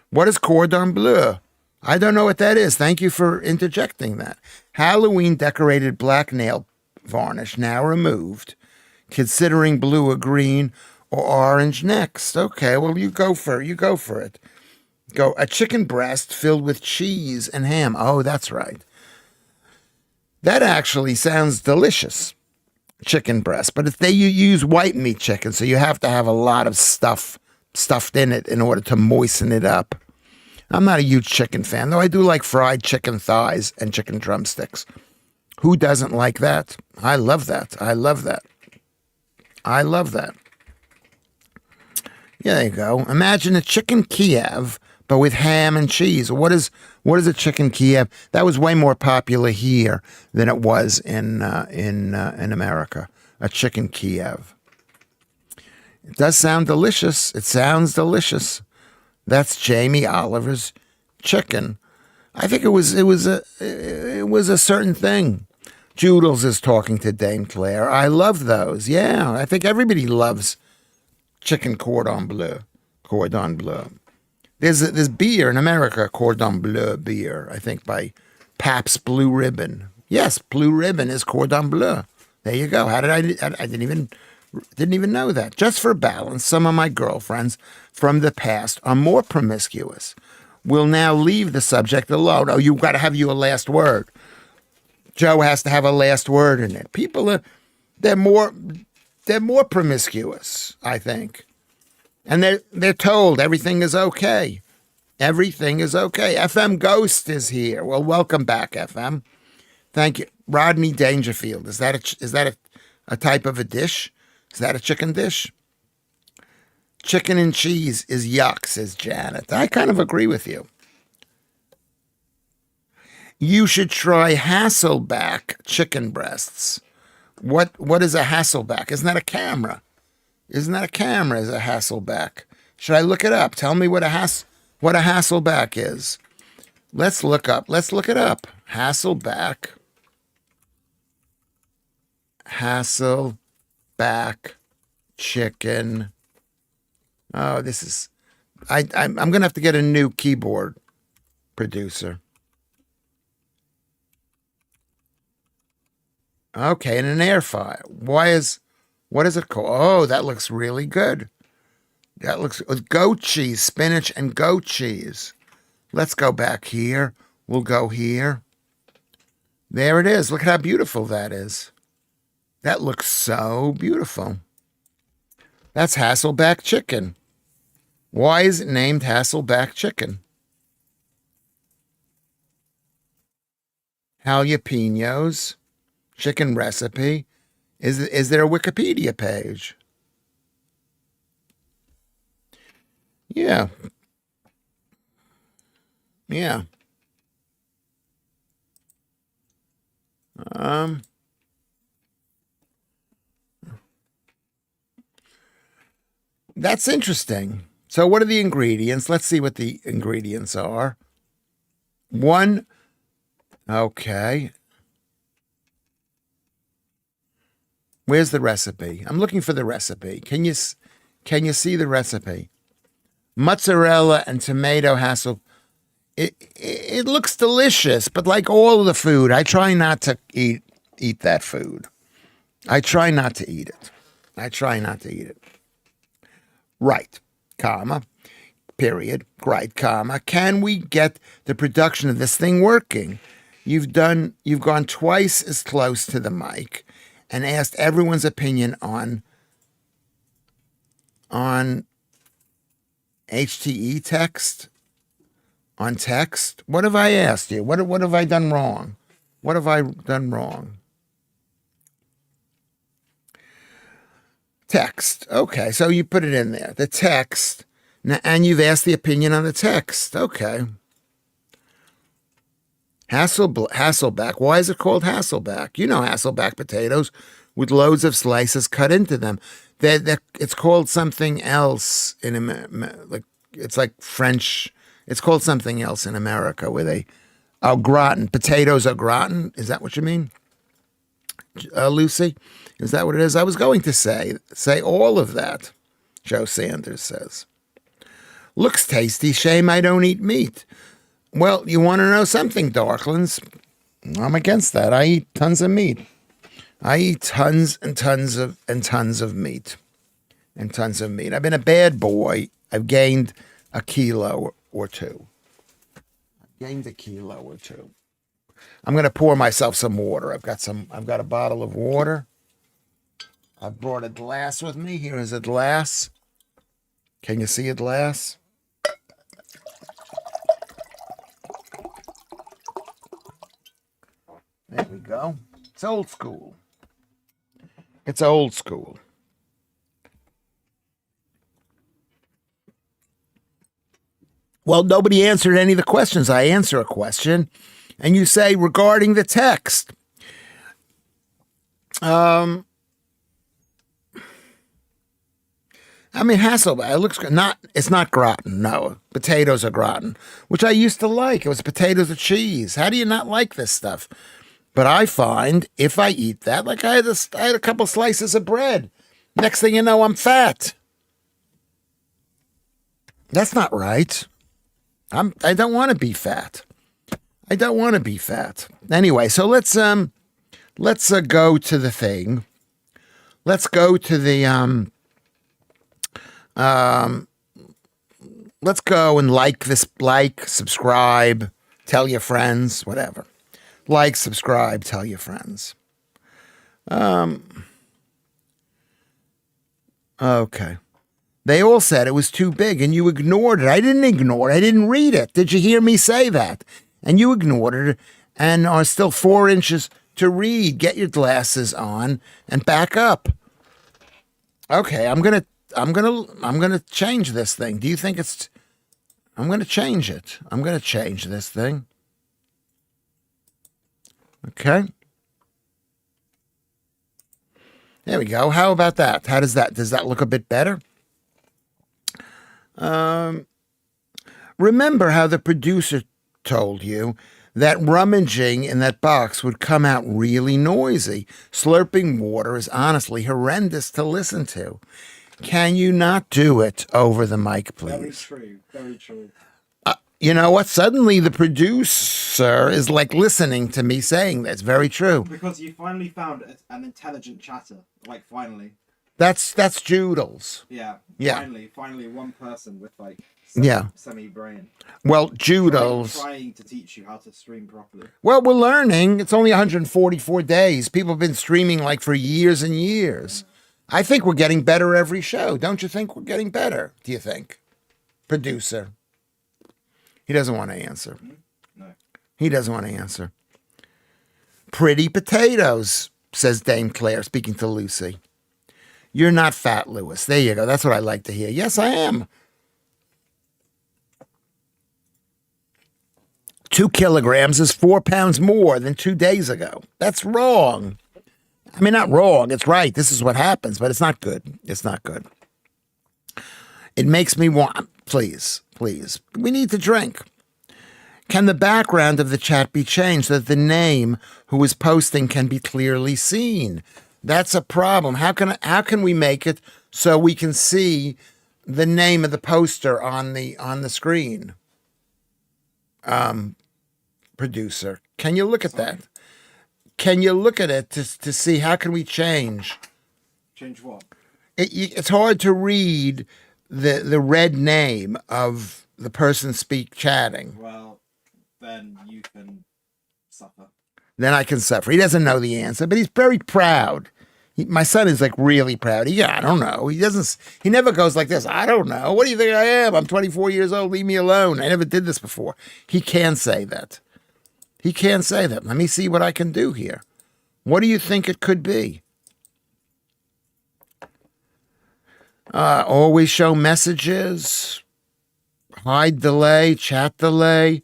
What is cordon bleu? I don't know what that is. Thank you for interjecting that. Halloween decorated black nail varnish now removed. Considering blue or green or orange next. Okay, well, you go for it. Go a chicken breast filled with cheese and ham. Oh, that's right. That actually sounds delicious. Chicken breast, but if you use white meat chicken, so you have to have a lot of stuff stuffed in it in order to moisten it up. I'm not a huge chicken fan, though I do like fried chicken thighs and chicken drumsticks. Who doesn't like that? I love that. Yeah, there you go. Imagine a chicken Kiev, but with ham and cheese. What is a chicken Kiev? That was way more popular here than it was in America. A chicken Kiev. It does sound delicious. It sounds delicious. That's Jamie Oliver's chicken. I think it was a certain thing. Joodles is talking to Dame Claire. I love those. Yeah, I think everybody loves chicken cordon bleu. Cordon bleu. There's beer in America, cordon bleu beer, I think by Pabst Blue Ribbon. Yes, Blue Ribbon is cordon bleu. There you go. I didn't even know that. Just for balance, some of my girlfriends from the past are more promiscuous. We'll now leave the subject alone. Oh, you've got to have a last word. Joe has to have a last word in it. People they're more promiscuous, I think. And they're told everything is okay. Everything is okay. FM Ghost is here. Well, welcome back, FM. Thank you. Rodney Dangerfield. Is that a type of a dish? Is that a chicken dish? Chicken and cheese is yuck, says Janet. I kind of agree with you. You should try Hasselback chicken breasts. What is a Hasselback? Isn't that a camera? Isn't that a camera? Is a Hasselback? Should I look it up? Tell me what a Hasselback is. Let's look it up. Hasselback chicken. Oh, this is. I'm gonna have to get a new keyboard producer. Okay, and an air fryer. What is it called? Oh, that looks really good. That looks with goat cheese, spinach, and goat cheese. Let's go back here. We'll go here. There it is. Look at how beautiful that is. That looks so beautiful. That's Hasselback chicken. Why is it named Hasselback chicken? Jalapenos, chicken recipe. Is there a Wikipedia page? Yeah. Yeah. That's interesting. So what are the ingredients? Let's see what the ingredients are. One, okay. Where's the recipe? I'm looking for the recipe. Can you see the recipe? Mozzarella and tomato hassel. It looks delicious, but like all of the food, I try not to eat that food. I try not to eat it. Right, comma, period, right, comma. Can we get the production of this thing working? You've gone twice as close to the mic and asked everyone's opinion on HTE text, on text. What have I asked you? What have I done wrong? What have I done wrong? Text. Okay, so you put it in there. The text. And you've asked the opinion on the text. Okay. Hasselback. Why is it called Hasselback? You know Hasselback potatoes with loads of slices cut into them. It's called something else it's like French. It's called something else in America where they au gratin. Potatoes au gratin. Is that what you mean, Lucy? Is that what it is? I was going to say all of that. Joe Sanders says. Looks tasty. Shame I don't eat meat. Well, you want to know something, Darklins? I'm against that. I eat tons of meat. I eat tons and tons of meat. And tons of meat. I've been a bad boy. I've gained a kilo or two. I'm going to pour myself some water. I've got a bottle of water. I've brought a glass with me. Here is a glass. Can you see a glass? There we go. It's old school. Well, nobody answered any of the questions. I answer a question, and you say regarding the text. I mean, Hasselback, it looks good. It's not gratin, no. Potatoes are gratin, which I used to like. It was potatoes with cheese. How do you not like this stuff? But I find if I eat that, like I had a couple slices of bread. Next thing you know, I'm fat. That's not right. I don't want to be fat. Anyway, so let's go to the thing. Let's go to the let's go and subscribe, tell your friends, whatever. Like, subscribe, tell your friends. Okay. They all said it was too big and you ignored it. I didn't ignore it. I didn't read it. Did you hear me say that? And you ignored it and are still 4 inches to read. Get your glasses on and back up. Okay, I'm gonna change this thing. Do you think I'm gonna change it? I'm gonna change this thing. Okay. There we go. How about that? Does that look a bit better? Remember how the producer told you that rummaging in that box would come out really noisy. Slurping water is honestly horrendous to listen to. Can you not do it over the mic, please? Very true. Very true. You know what? Suddenly the producer is like listening to me saying that's very true. Because you finally found an intelligent chatter. Like, finally. That's Joodles. Yeah. Yeah. Finally one person with, like, semi-brain. Well, Joodles. Trying to teach you how to stream properly. Well, we're learning. It's only 144 days. People have been streaming like for years and years. I think we're getting better every show. Don't you think we're getting better? Do you think? Producer. He doesn't want to answer. No. He doesn't want to answer. Pretty potatoes, says Dame Claire, speaking to Lucy. You're not fat, Lewis. There you go. That's what I like to hear. Yes, I am. 2 kilograms is 4 pounds more than 2 days ago. That's wrong. I mean, not wrong. It's right. This is what happens, but it's not good. It's not good. It makes me want, please. We need to drink. Can the background of the chat be changed so that the name who is posting can be clearly seen? That's a problem. How can we make it so we can see the name of the poster on the screen? Producer, can you look at that? Can you look at it to see how can we change? Change what? It's hard to read the red name of the person chatting. Well, then you can suffer. Then I can suffer. He doesn't know the answer, but he's very proud. My son is like really proud. I don't know. He never goes like this. I don't know. What do you think I am? I'm 24 years old. Leave me alone. I never did this before. He can say that. He can say that. Let me see what I can do here. What do you think it could be? Always show messages. Hide delay. Chat delay.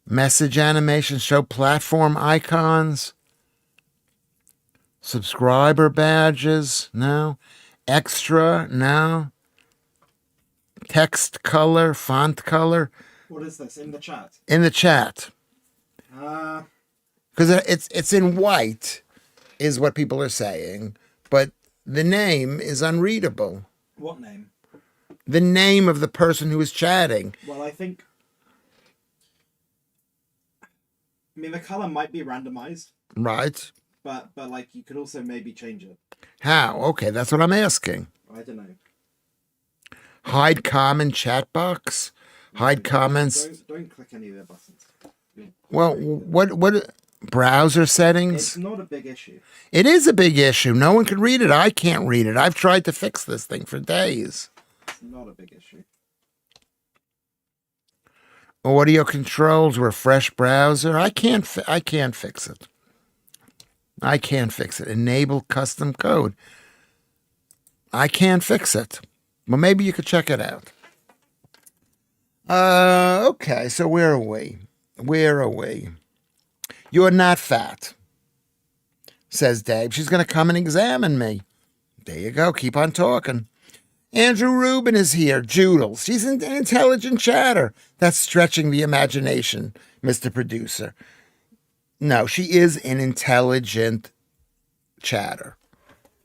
Message animation. Show platform icons. Subscriber badges. No. Extra. No. Text color. Font color. What is this? In the chat? In the chat. Because it's in white, is what people are saying, but the name is unreadable. What name? The name of the person who is chatting. Well, I mean, the color might be randomized. Right. But like, you could also maybe change it. How? Okay, that's what I'm asking. I don't know. Hide common chat box. Hide comments. Don't click any of their buttons. Well, what browser settings? It's not a big issue. It is a big issue. No one can read it. I can't read it. I've tried to fix this thing for days. It's not a big issue. Audio controls, refresh browser. I can't fix it. I can't fix it. Enable custom code. I can't fix it. Well, maybe you could check it out. Okay, so where are we? You're not fat, says Dave. She's going to come and examine me. There you go. Keep on talking. Andrew Rubin is here. Joodles. She's an intelligent chatter. That's stretching the imagination, Mr. Producer. No, she is an intelligent chatter.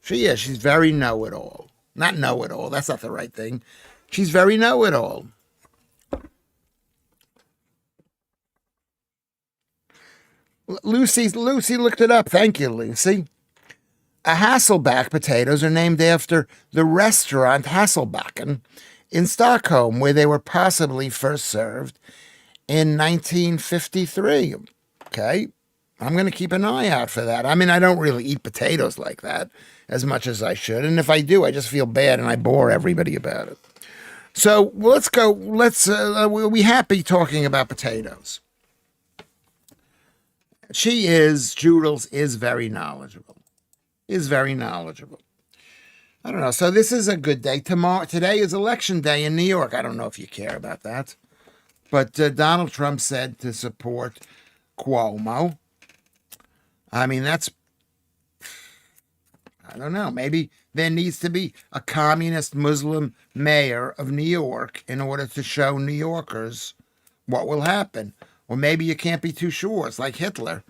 She is. She's very know-it-all. Not know-it-all. That's not the right thing. She's very know-it-all. Lucy looked it up. Thank you, Lucy. Hasselback potatoes are named after the restaurant Hasselbacken in Stockholm, where they were possibly first served in 1953. Okay, I'm going to keep an eye out for that. I mean, I don't really eat potatoes like that as much as I should, and if I do, I just feel bad and I bore everybody about it. So let's go. We'll be happy talking about potatoes. Joodles is very knowledgeable. I don't know. So this is a good day. Today is election day in New York. I don't know if you care about that. But Donald Trump said to support Cuomo. I mean, I don't know. Maybe there needs to be a communist Muslim mayor of New York in order to show New Yorkers what will happen. Or maybe you can't be too sure. It's like Hitler.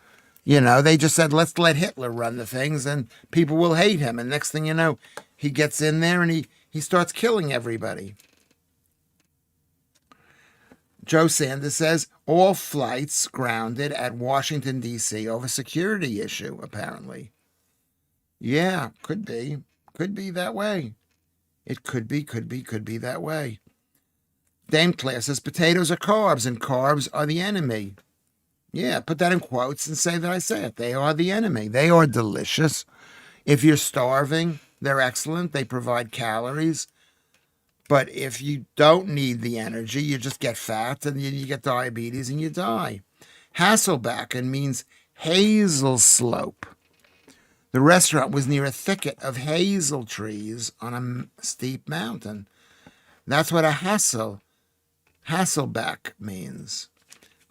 They just said, let's let Hitler run the things and people will hate him. And next thing you know, he gets in there and he starts killing everybody. Joe Sanders says all flights grounded at Washington, D.C. over security issue, apparently. Yeah, could be. Could be that way. It could be that way. Dame Claire says potatoes are carbs and carbs are the enemy. Yeah, put that in quotes and say that I say it. They are the enemy. They are delicious. If you're starving, they're excellent. They provide calories. But if you don't need the energy, you just get fat and you get diabetes and you die. Hasselbacken means hazel slope. The restaurant was near a thicket of hazel trees on a steep mountain. That's what a Hasselback means.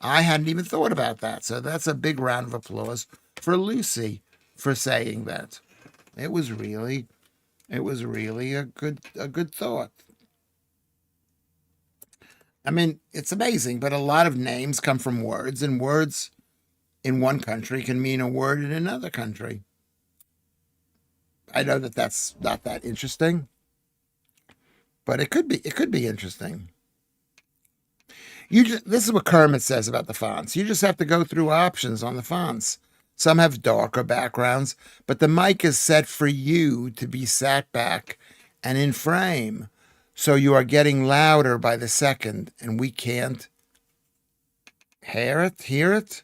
I hadn't even thought about that. So that's a big round of applause for Lucy for saying that. It was really a good thought. I mean, it's amazing, but a lot of names come from words, and words in one country can mean a word in another country. I know that that's not that interesting, but it could be interesting. This is what Kermit says about the fonts. You just have to go through options on the fonts. Some have darker backgrounds, but the mic is set for you to be sat back and in frame. So you are getting louder by the second, and we can't hear it.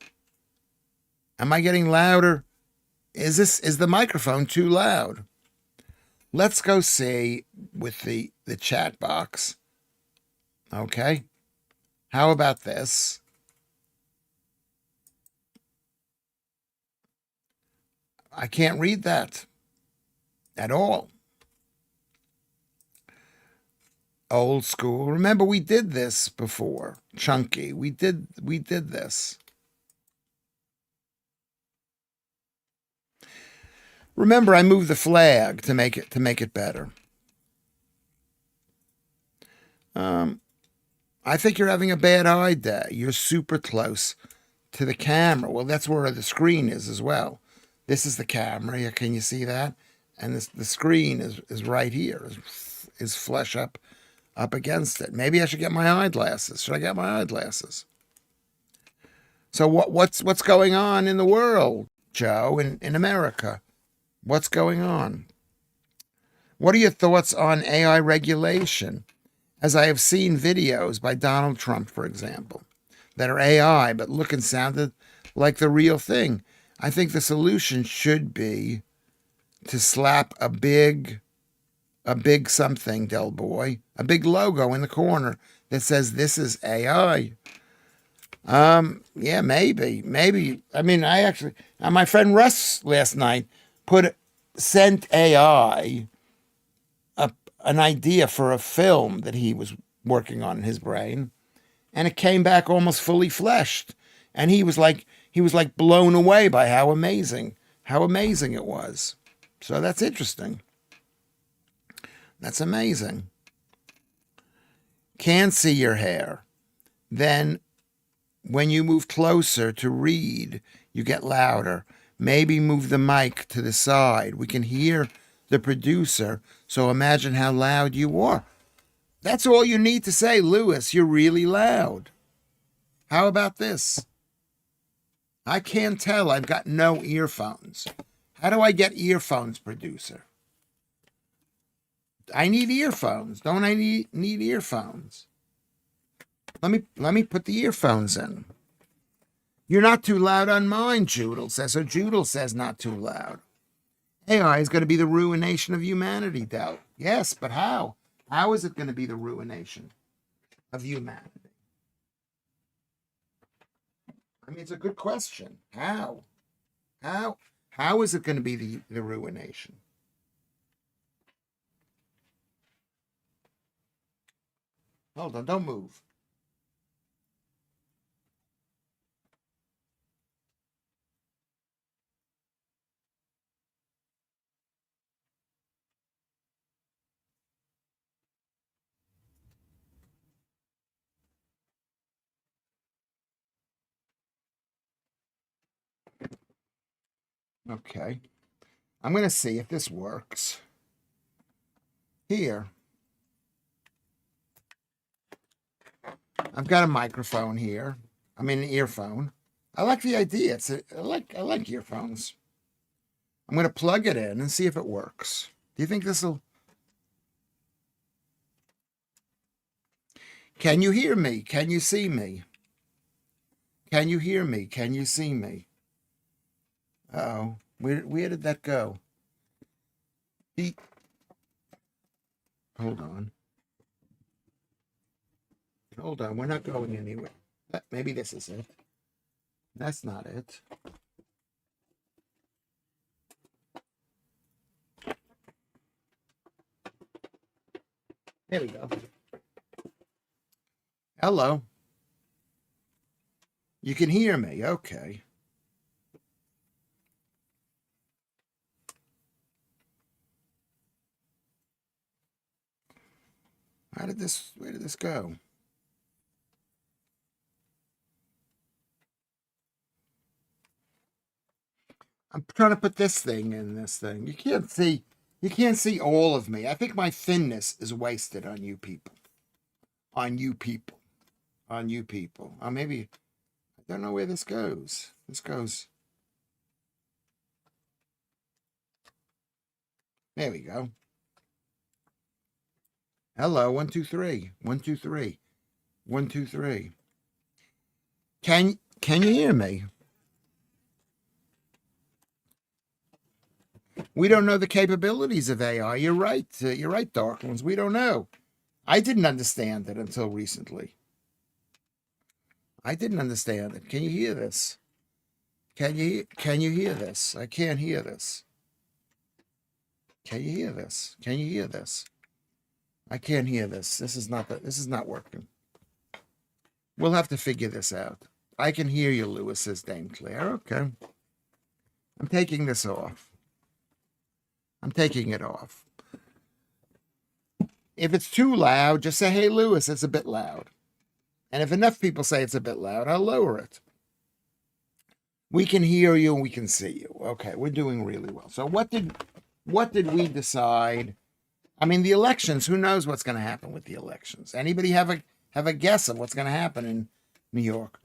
Am I getting louder? Is the microphone too loud? Let's go see with the chat box. Okay. How about this? I can't read that at all. Old school. Remember, we did this before. Chunky. We did this. Remember, I moved the flag to make it better. I think you're having a bad eye day. You're super close to the camera. Well, that's where the screen is as well. This is the camera. Can you see that? And the screen is right here. Is flush up against it. Maybe I should get my eyeglasses. Should I get my eyeglasses? So what's going on in the world, Joe, in America? What's going on? What are your thoughts on AI regulation? As I have seen videos by Donald Trump, for example, that are AI but look and sounded like the real thing. I think the solution should be to slap a big something, Del Boy, a big logo in the corner that says this is AI. Yeah, maybe. I mean, my friend Russ last night sent AI an idea for a film that he was working on in his brain, and it came back almost fully fleshed. And he was like blown away by how amazing it was. So that's interesting. That's amazing. Can't see your hair. Then when you move closer to read, you get louder. Maybe move the mic to the side. We can hear the producer, so imagine how loud you are. That's all you need to say, Lewis. You're really loud. How about this? I can't tell. I've got no earphones. How do I get earphones, producer? I need earphones. Don't I need earphones? Let me put the earphones in. You're not too loud on mine, Judel says. So Judel says not too loud. AI is going to be the ruination of humanity, Del. Yes, but how? How is it going to be the ruination of humanity? I mean, it's a good question. How? How is it going to be the ruination? Hold on, don't move. Okay. I'm going to see if this works. Here. I've got a microphone here. I mean, an earphone. I like the idea. I like earphones. I'm going to plug it in and see if it works. Do you think this will... Can you hear me? Can you see me? Can you hear me? Can you see me? Uh-oh. Where did that go? Hold on. Hold on. We're not going anywhere. Maybe this is it. That's not it. There we go. Hello. You can hear me. Okay. Where did this go? I'm trying to put this thing in this thing. You can't see all of me. I think my thinness is wasted on you people. On you people. On you people. Maybe I don't know where this goes. This goes. There we go. Hello, 1, 2, 3. 1, 2, 3. 1, 2, 3. Can you hear me? We don't know the capabilities of AI. You're right. You're right, Dark Ones. We don't know. I didn't understand it until recently. I didn't understand it. Can you hear this? Can you hear this? I can't hear this. Can you hear this? Can you hear this? I can't hear this. This is not working. We'll have to figure this out. I can hear you, Lewis, says Dame Claire. Okay. I'm taking this off. I'm taking it off. If it's too loud, just say, hey, Lewis, it's a bit loud. And if enough people say it's a bit loud, I'll lower it. We can hear you and we can see you. Okay, we're doing really well. So what did we decide? I mean, the elections, who knows what's going to happen with the elections? Anybody have a guess of what's going to happen in New York?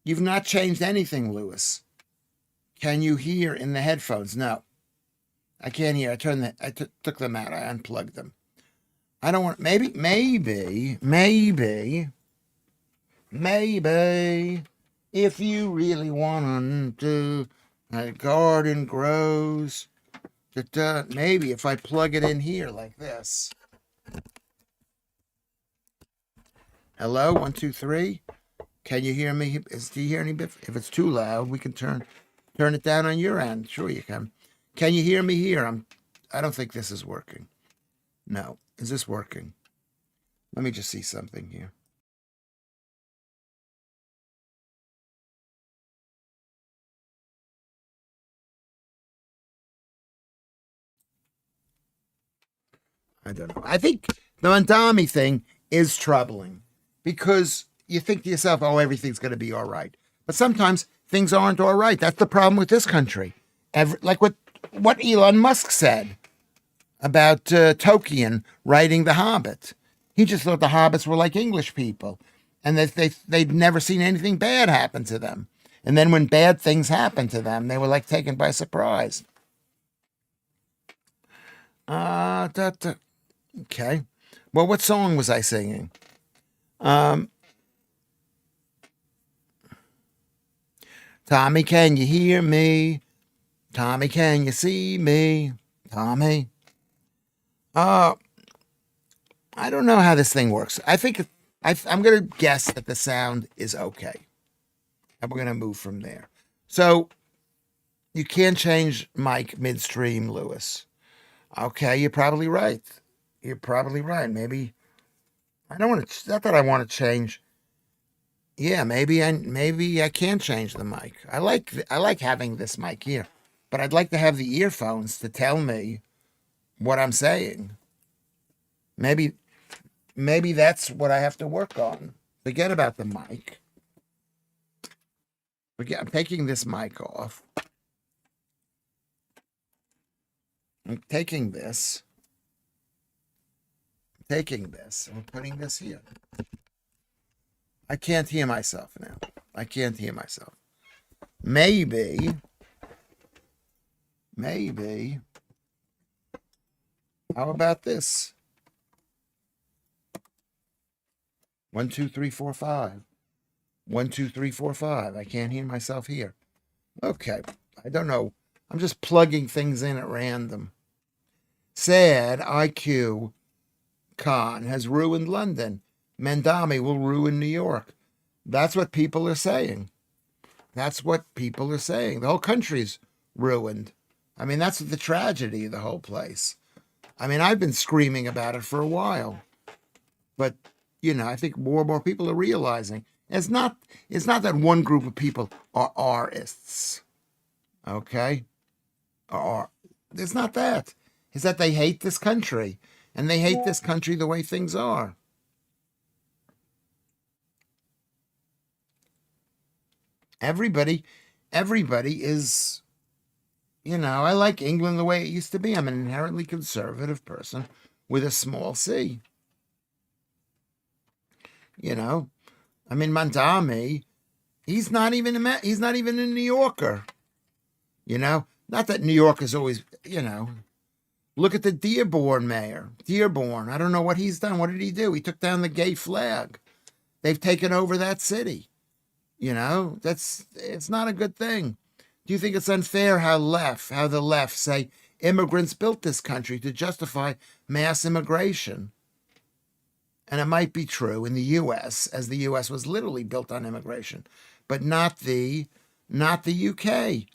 You've not changed anything, Lewis. Can you hear in the headphones? No. I can't hear. I took them out. I unplugged them. I don't want, maybe, if you really want to, a garden grows, maybe if I plug it in here like this. Hello, 1, 2, 3. Can you hear me? Do you hear any bit? If it's too loud, we can turn it down on your end. Sure you can. Can you hear me here? I don't think this is working. No. Is this working? Let me just see something here. I don't know. I think the Mandami thing is troubling because you think to yourself, oh, everything's going to be all right. But sometimes things aren't all right. That's the problem with this country. Like what Elon Musk said about Tolkien writing The Hobbit. He just thought the hobbits were like English people and that they'd never seen anything bad happen to them. And then when bad things happened to them, they were like taken by surprise. Okay. Well, what song was I singing? Tommy, can you hear me? Tommy, can you see me? Tommy. I don't know how this thing works. I think I'm going to guess that the sound is okay. And we're going to move from there. So you can't change mic midstream, Lewis. Okay, you're probably right. You're probably right. Maybe I don't want to. Not that I want to change. Yeah, maybe I can change the mic. I like having this mic here, but I'd like to have the earphones to tell me what I'm saying. Maybe that's what I have to work on. Forget about the mic. I'm taking this mic off. I'm taking this. And I'm putting this here. I can't hear myself now. I can't hear myself. Maybe. How about this? 1, 2, 3, 4, 5. 1, 2, 3, 4, 5. I can't hear myself here. Okay. I don't know. I'm just plugging things in at random. Sad IQ Khan has ruined London. Mendami will ruin New York. That's what people are saying. The whole country's ruined. I mean, that's the tragedy of the whole place. I mean, I've been screaming about it for a while. But, I think more and more people are realizing it's not that one group of people are artists. Okay? It's not that. It's that they hate this country. And they hate this country the way things are. Everybody is, I like England the way it used to be. I'm an inherently conservative person with a small c. I mean, Mandami, he's not even a New Yorker. Not that New York is always, look at the Dearborn mayor. Dearborn, I don't know what he's done. What did he do? He took down the gay flag. They've taken over that city. It's not a good thing. Do you think it's unfair how the left say immigrants built this country to justify mass immigration? And it might be true in the U.S., as the U.S. was literally built on immigration, but not the UK.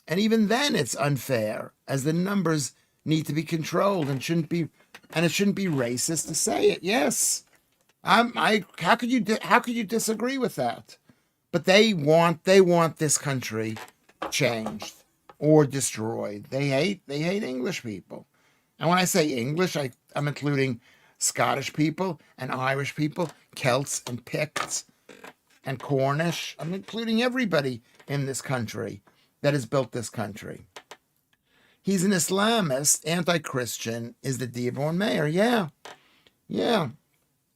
And even then, it's unfair, as the numbers need to be controlled and it shouldn't be racist to say it. Yes, how could you disagree with that? But they want this country changed or destroyed. They hate English people. And when I say English, I'm including Scottish people and Irish people, Celts and Picts and Cornish. I'm including everybody in this country that has built this country. He's an Islamist, anti-Christian, is the Dearborn mayor. Yeah,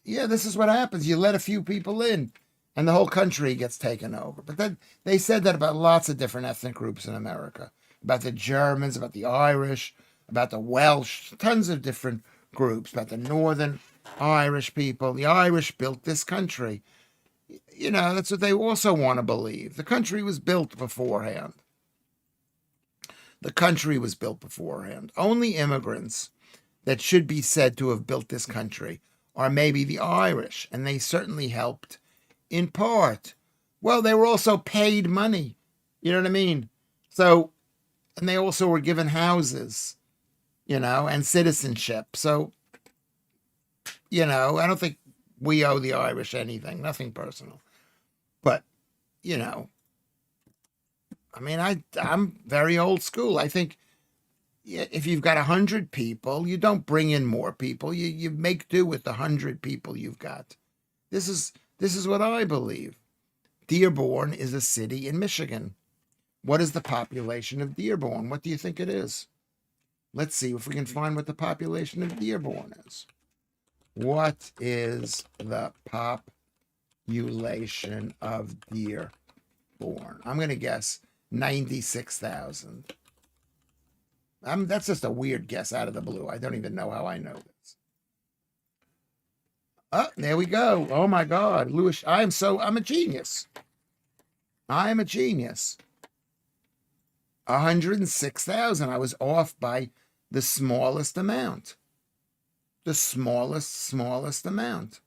this is what happens. You let a few people in, and the whole country gets taken over. But then they said that about lots of different ethnic groups in America, about the Germans, about the Irish, about the Welsh, tons of different groups, about the Northern Irish people. The Irish built this country. That's what they also want to believe. The country was built beforehand. Only immigrants that should be said to have built this country are maybe the Irish, and they certainly helped in part. Well, they were also paid money. You know what I mean? So, and they also were given houses, and citizenship. So, I don't think we owe the Irish anything, nothing personal. But, I mean, I'm very old school. I think if you've got 100 people, you don't bring in more people. You make do with the 100 people you've got. This is what I believe. Dearborn is a city in Michigan. What is the population of Dearborn? What do you think it is? Let's see if we can find what the population of Dearborn is. What is the population of Dearborn? I'm going to guess 96,000. That's just a weird guess out of the blue. I don't even know how I know this. Oh, there we go. Oh my God, Lewis! I'm a genius. I am a genius. 106,000. I was off by the smallest amount. The smallest amount.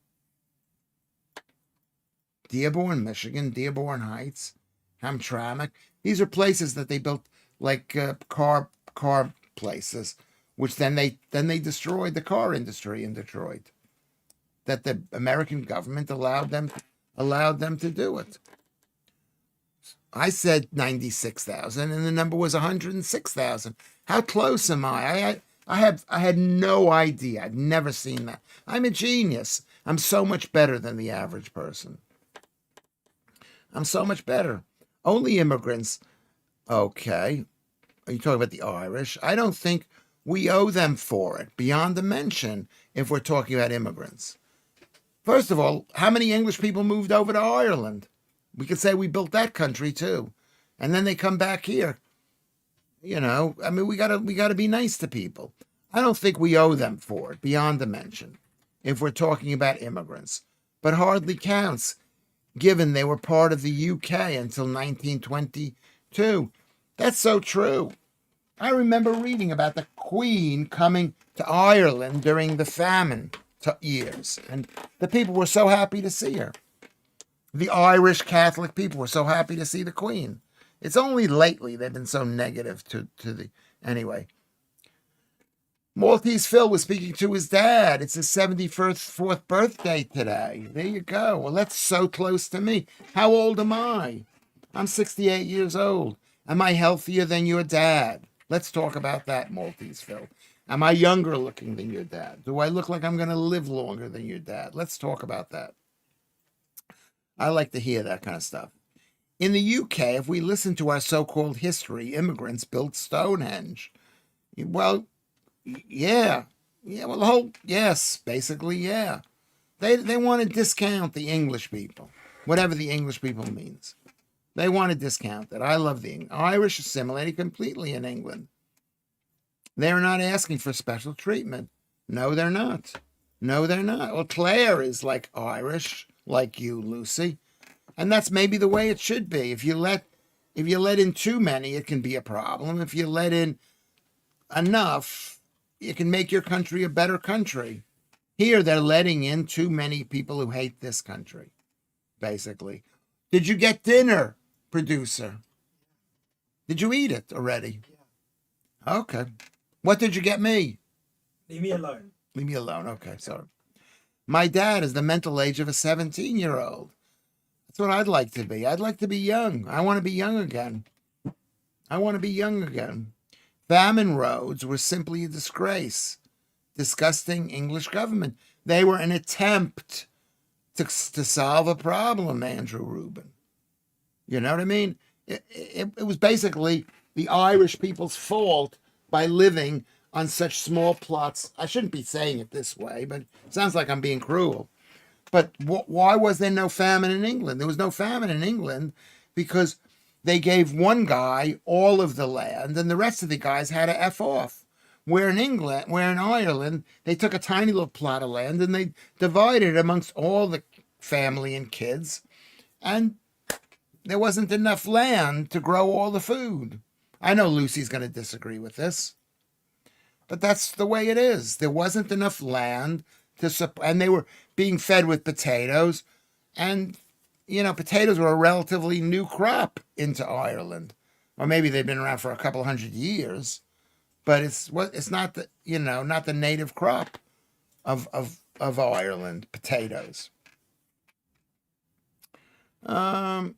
Dearborn, Michigan, Dearborn Heights, Hamtramck. These are places that they built like car places, which then they destroyed the car industry in Detroit. That the American government allowed them to do it. I said 96,000, and the number was 106,000. How close am I? I had no idea. I've never seen that. I'm a genius. I'm so much better than the average person. I'm so much better. Only immigrants. Okay. Are you talking about the Irish? I don't think We owe them for it, beyond the mention, if we're talking about immigrants. First of all, how many English people moved over to Ireland? We could say we built that country too. And then they come back here. You know, I mean, we gotta be nice to people. I don't think we owe them for it, beyond the mention, if we're talking about immigrants. But hardly counts, given they were part of the UK until 1922. That's so true. I remember reading about the Queen coming to Ireland during the famine years, and the people were so happy to see her. The Irish Catholic people were so happy to see the Queen. It's only lately they've been so negative to the... Anyway. Maltese Phil was speaking to his dad. It's his 74th birthday today. There you go. Well, that's so close to me. How old am I? I'm 68 years old. Am I healthier than your dad? Let's talk about that, Maltese Phil. Am I younger looking than your dad? Do I look like I'm going to live longer than your dad? Let's talk about that. I like to hear that kind of stuff. In the UK, if we listen to our so-called history, immigrants built Stonehenge. Well, yeah. Well, yes, basically, yeah. They want to discount the English people, whatever the English people means. They want to discount it. I love the Irish assimilated completely in England. They're not asking for special treatment. No, they're not. No, they're not. Well, Claire is like Irish, like you, Lucy. And that's maybe the way it should be. If you let in too many, it can be a problem. If you let in enough, it can make your country a better country. Here, they're letting in too many people who hate this country, basically. Did you get dinner, producer? Did you eat it already? Yeah. Okay. What did you get me? Leave me alone. Leave me alone. Okay, sorry. My dad is the mental age of a 17-year-old. That's what I'd like to be. I'd like to be young. I want to be young again. Famine roads were simply a disgrace. Disgusting English government. They were an attempt to solve a problem, Andrew Rubin. You know what I mean? It was basically the Irish people's fault by living on such small plots. I shouldn't be saying it this way, but it sounds like I'm being cruel. But why was there no famine in England? There was no famine in England because they gave one guy all of the land and the rest of the guys had to F off. Where in Ireland, they took a tiny little plot of land and they divided it amongst all the family and kids. And there wasn't enough land to grow all the food. I know Lucy's going to disagree with this, but that's the way it is. There wasn't enough land and they were being fed with potatoes, and potatoes were a relatively new crop into Ireland, or maybe they've been around for a couple hundred years, but it's not the native crop of Ireland, potatoes. I'm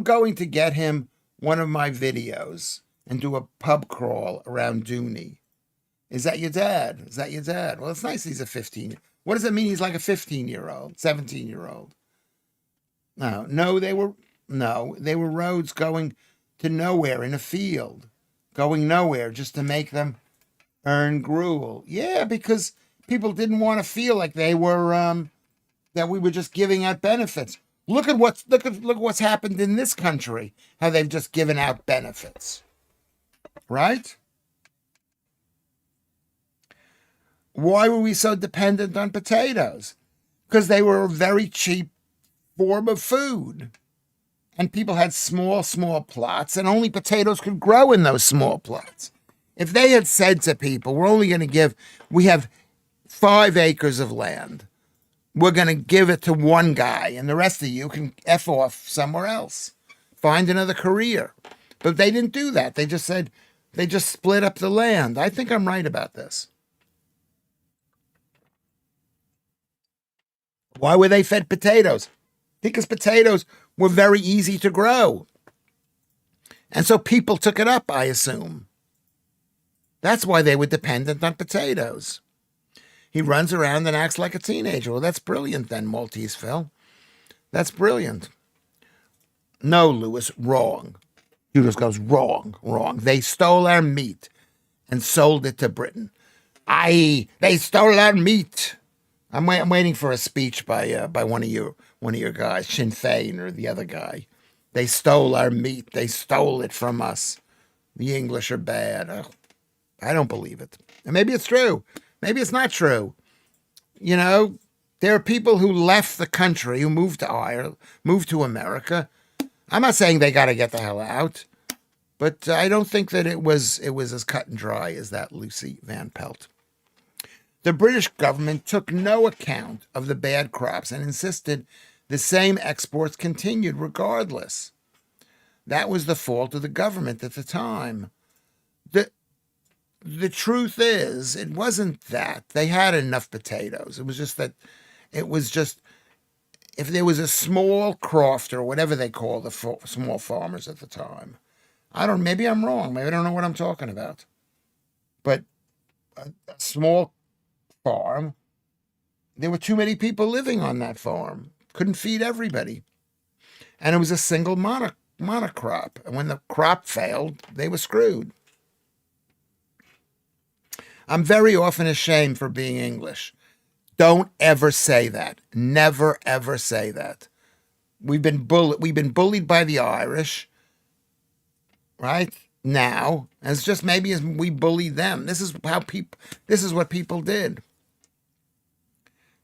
going to get him one of my videos and do a pub crawl around Dooney. Is that your dad? Well, it's nice he's a 15. What does it mean he's like a 15-year-old, 17-year-old? No, they were roads going to nowhere in a field, going nowhere just to make them earn gruel. Yeah, because people didn't want to feel like they were that we were just giving out benefits. Look at what's happened in this country, how they've just given out benefits. Right? Why were we so dependent on potatoes? Because they were a very cheap form of food. And people had small plots, and only potatoes could grow in those small plots. If they had said to people, we have 5 acres of land. We're going to give it to one guy, and the rest of you can F off somewhere else. Find another career. But they didn't do that. They just split up the land. I think I'm right about this. Why were they fed potatoes? Because potatoes were very easy to grow. And so people took it up, I assume. That's why they were dependent on potatoes. He runs around and acts like a teenager. Well, that's brilliant then, Maltese Phil. That's brilliant. No, Lewis, wrong. Judas goes, wrong. They stole our meat. and sold it to Britain. They stole our meat. I'm waiting for a speech by one of your guys, Sinn Fein or the other guy. They stole our meat. They stole it from us. The English are bad. Oh, I don't believe it. And maybe it's true. Maybe it's not true. You know, there are people who left the country, who moved to Ireland, moved to America. I'm not saying they got to get the hell out, but I don't think that it was as cut and dry as that, Lucy Van Pelt. The British government took no account of the bad crops and insisted the same exports continued regardless. That was the fault of the government at the time. The truth is, it wasn't that. They had enough potatoes. It was just that, if there was a small croft or whatever they call the small farmers at the time. Maybe I'm wrong. Maybe I don't know what I'm talking about. But a small farm, there were too many people living on that farm. Couldn't feed everybody. And it was a single monocrop. And when the crop failed, they were screwed. I'm very often ashamed for being English. Don't ever say that. Never, ever say that. We've been bullied by the Irish, right? Now, as just maybe as we bully them. This is what people did.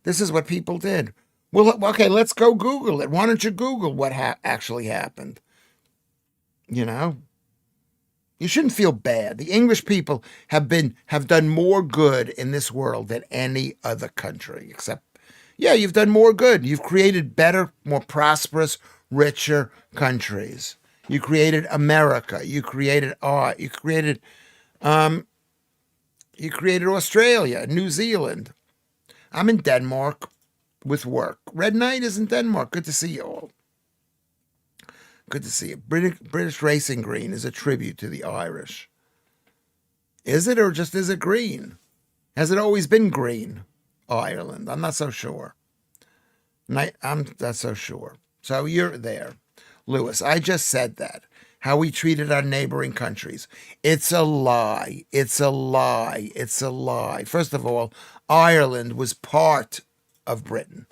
This is what people did. Well, okay, let's go Google it. Why don't you Google what actually happened? You know? You shouldn't feel bad. The English people have done more good in this world than any other country, except, you've done more good. You've created better, more prosperous, richer countries. You created America. You created art. You created Australia, New Zealand. I'm in Denmark with work. Red Knight is in Denmark. Good to see you all. Good to see you. British Racing Green is a tribute to the Irish. Is it, or just is it green? Has it always been green, Ireland? I'm not so sure. I'm not so sure. So you're there. Lewis, I just said that. How we treated our neighboring countries. It's a lie. It's a lie. It's a lie. First of all, Ireland was part of Britain.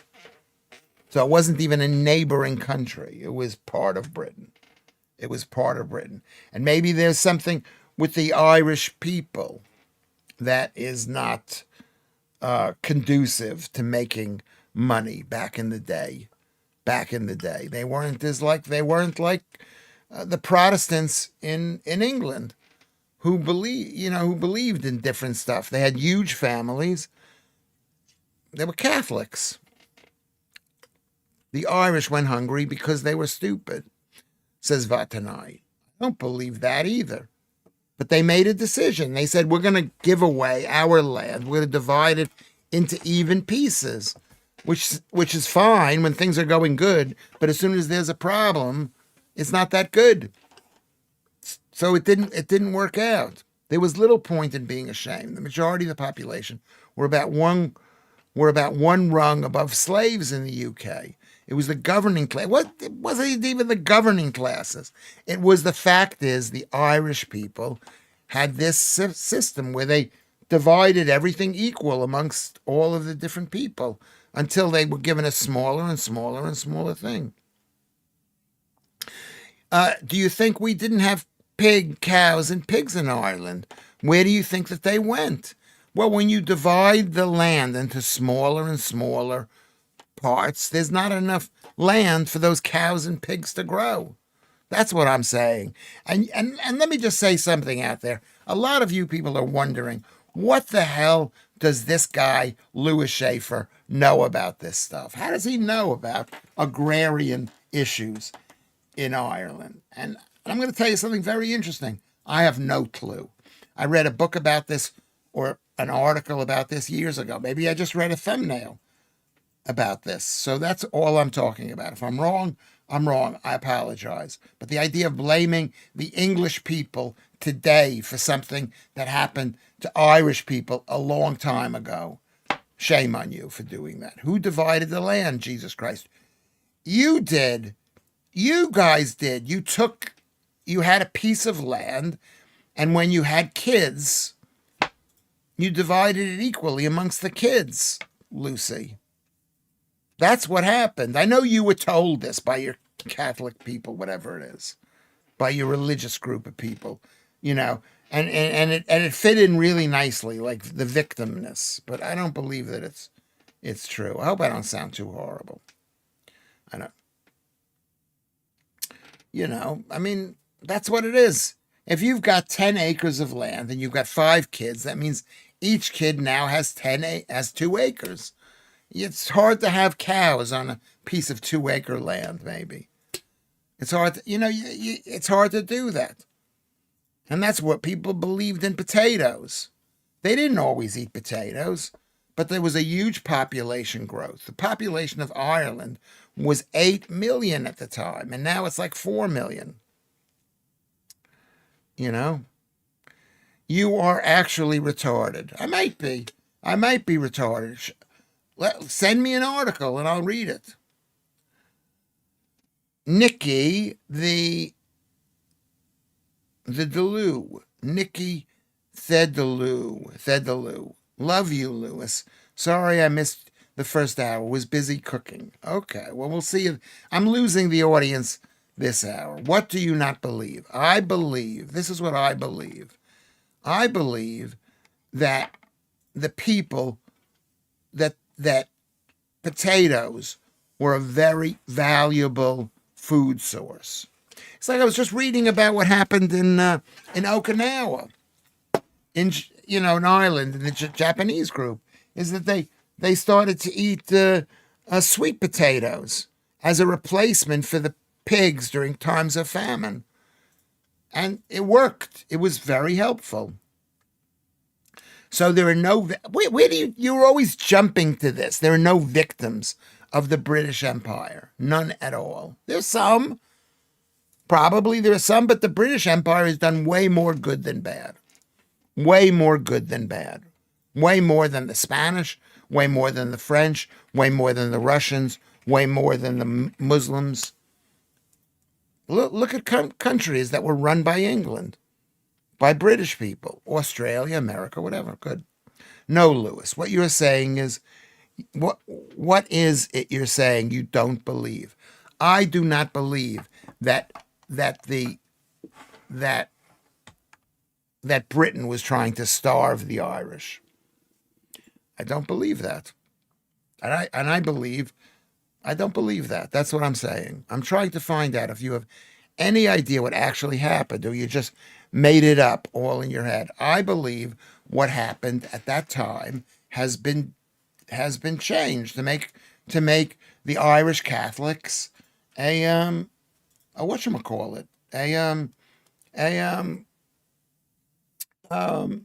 So it wasn't even a neighboring country. It was part of Britain. It was part of Britain. And maybe there's something with the Irish people that is not conducive to making money back in the day. Back in the day. They weren't like the Protestants in England who believed in different stuff. They had huge families. They were Catholics. The Irish went hungry because they were stupid, says Vatanai. I don't believe that either. But they made a decision. They said, we're going to give away our land. We're going to divide it into even pieces, which is fine when things are going good. But as soon as there's a problem, it's not that good. So it didn't work out. There was little point in being ashamed. The majority of the population were about one rung above slaves in the UK. It was the governing class. It wasn't even the governing classes. It was the fact is the Irish people had this system where they divided everything equal amongst all of the different people until they were given a smaller and smaller and smaller thing. Do you think we didn't have cows and pigs in Ireland? Where do you think that they went? Well, when you divide the land into smaller and smaller parts, there's not enough land for those cows and pigs to grow. That's what I'm saying. And let me just say something out there. A lot of you people are wondering, what the hell does this guy, Lewis Schaffer, know about this stuff? How does he know about agrarian issues in Ireland? And I'm going to tell you something very interesting. I have no clue. I read a book about this or an article about this years ago. Maybe I just read a thumbnail about this. So that's all I'm talking about. If I'm wrong, I'm wrong. I apologize. But the idea of blaming the English people today for something that happened to Irish people a long time ago, shame on you for doing that. Who divided the land, Jesus Christ? You did. You guys did. You had a piece of land, and when you had kids, You divided it equally amongst the kids, Lucy. That's what happened. I know you were told this by your Catholic people, whatever it is, by your religious group of people, you know, and it fit in really nicely, like the victimness. But I don't believe that it's true. I hope I don't sound too horrible. I don't, I mean, that's what it is. If you've got 10 acres of land and you've got 5 kids, that means each kid now has 2 acres. It's hard to have cows on a piece of 2-acre land, maybe. It's hard to, it's hard to do that. And that's what people believed in potatoes. They didn't always eat potatoes, but there was a huge population growth. The population of Ireland was 8 million at the time, and now it's like 4 million. You are actually retarded. I might be. I might be retarded. Send me an article and I'll read it. Nikki, the Deleu. Nikki Thedaloo. Love you, Lewis. Sorry I missed the first hour. Was busy cooking. Okay, well, we'll see. I'm losing the audience this hour. What do you not believe? I believe, this is what I believe. I believe that the people, that potatoes were a very valuable food source. It's like I was just reading about what happened in Okinawa, in Ireland, in the Japanese group, is that they started to eat sweet potatoes as a replacement for the pigs during times of famine, and it worked. It was very helpful. So there are no. Where do you're always jumping to this? There are no victims of the British Empire, none at all. There's some. Probably there are some, but the British Empire has done way more good than bad. Way more good than bad. Way more than the Spanish, way more than the French, way more than the Russians, way more than the Muslims. Look at countries that were run by England, by British people, Australia, America, whatever. Good. No, Lewis, what you're saying is, what is it you're saying you don't believe? I do not believe that Britain was trying to starve the Irish. I don't believe that. And I don't believe that. That's what I'm saying. I'm trying to find out if you have any idea what actually happened, or you just made it up all in your head. I believe what happened at that time has been changed to make the Irish Catholics a whatchamacallit, the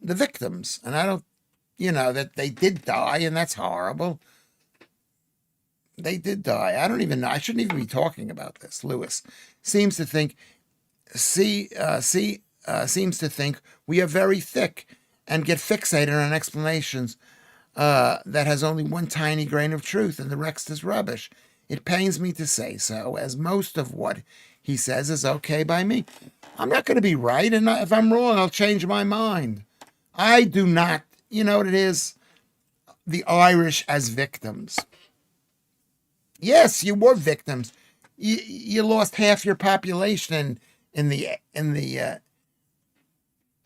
victims. And I don't, that they did die, and that's horrible. They did die. I don't even know. I shouldn't even be talking about this. Lewis seems to think, seems to think we are very thick and get fixated on explanations that has only one tiny grain of truth, and the rest is rubbish. It pains me to say so, as most of what he says is okay by me. I'm not going to be right, and if I'm wrong, I'll change my mind. I do not, you know what it is? The Irish as victims. Yes, you were victims. You lost half your population in the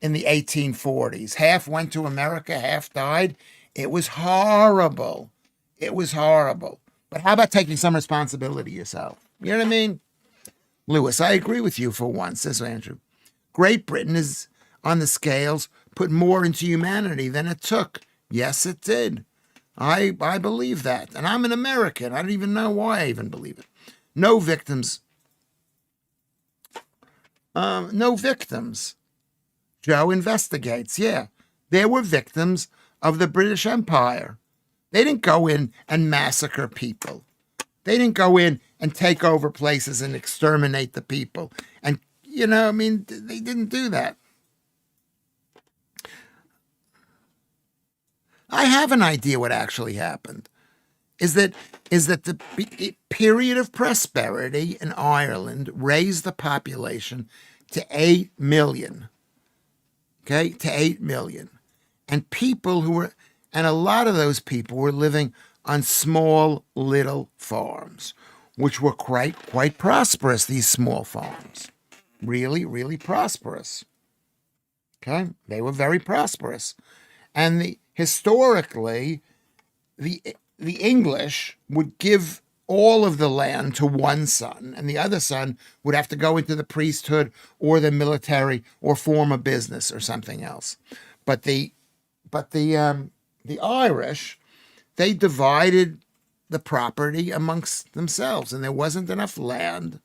1840s. Half went to America, half died. It was horrible. It was horrible. But how about taking some responsibility yourself? You know what I mean? Lewis, I agree with you for once, says Andrew. Great Britain is on the scales, put more into humanity than it took. Yes, it did. I believe that. And I'm an American. I don't even know why I even believe it. No victims. No victims. Joe investigates. Yeah. There were victims of the British Empire. They didn't go in and massacre people. They didn't go in and take over places and exterminate the people. And, they didn't do that. I have an idea what actually happened. Is that the period of prosperity in Ireland raised the population to 8 million. Okay, to 8 million. And and a lot of those people were living on small little farms, which were quite prosperous, these small farms. Really, really prosperous. Okay? They were very prosperous. And historically, the English would give all of the land to one son, and the other son would have to go into the priesthood or the military or form a business or something else. But the Irish, they divided the property amongst themselves, and there wasn't enough land.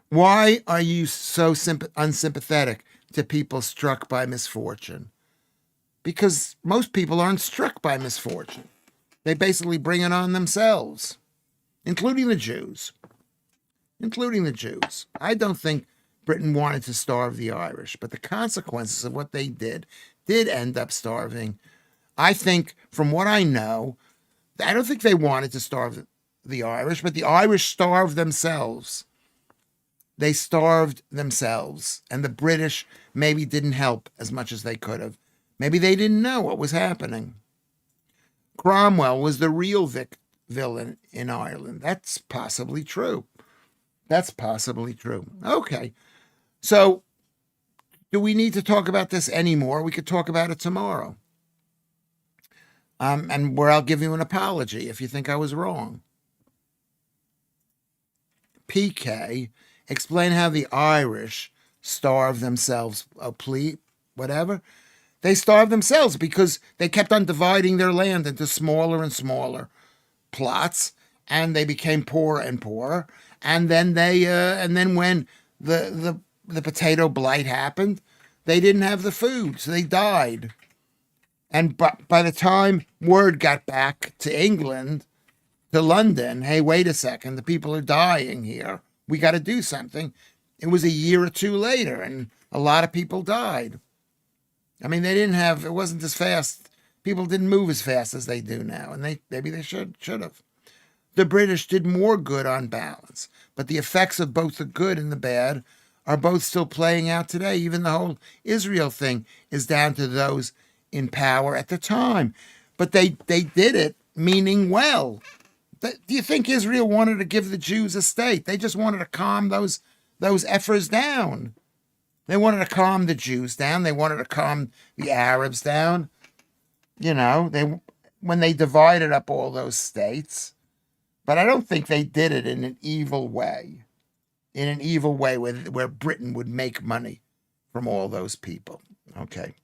Why are you so unsympathetic to people struck by misfortune? Because most people aren't struck by misfortune. They basically bring it on themselves, including the Jews. Including the Jews. I don't think Britain wanted to starve the Irish, but the consequences of what they did end up starving. I think, from what I know, I don't think they wanted to starve the Irish, but the Irish starved themselves. They starved themselves, and the British maybe didn't help as much as they could have. Maybe they didn't know what was happening. Cromwell was the real villain in Ireland. That's possibly true. That's possibly true. Okay. So, do we need to talk about this anymore? We could talk about it tomorrow. And where I'll give you an apology if you think I was wrong. PK, explain how the Irish starved themselves. Oh, please, whatever. They starved themselves because they kept on dividing their land into smaller and smaller plots, and they became poorer and poorer. And then when the potato blight happened, they didn't have the food, so they died. And by the time word got back to England, to London, hey, wait a second, the people are dying here. We got to do something. It was a year or two later, and a lot of people died. I mean, it wasn't as fast. People didn't move as fast as they do now, and maybe they should have. The British did more good on balance, but the effects of both the good and the bad are both still playing out today. Even the whole Israel thing is down to those in power at the time. But they did it meaning well. Do you think Israel wanted to give the Jews a state? They just wanted to calm those effers down. They wanted to calm the Jews down. They wanted to calm the Arabs down. When they divided up all those states. But I don't think they did it in an evil way. In an evil way where Britain would make money from all those people. Okay.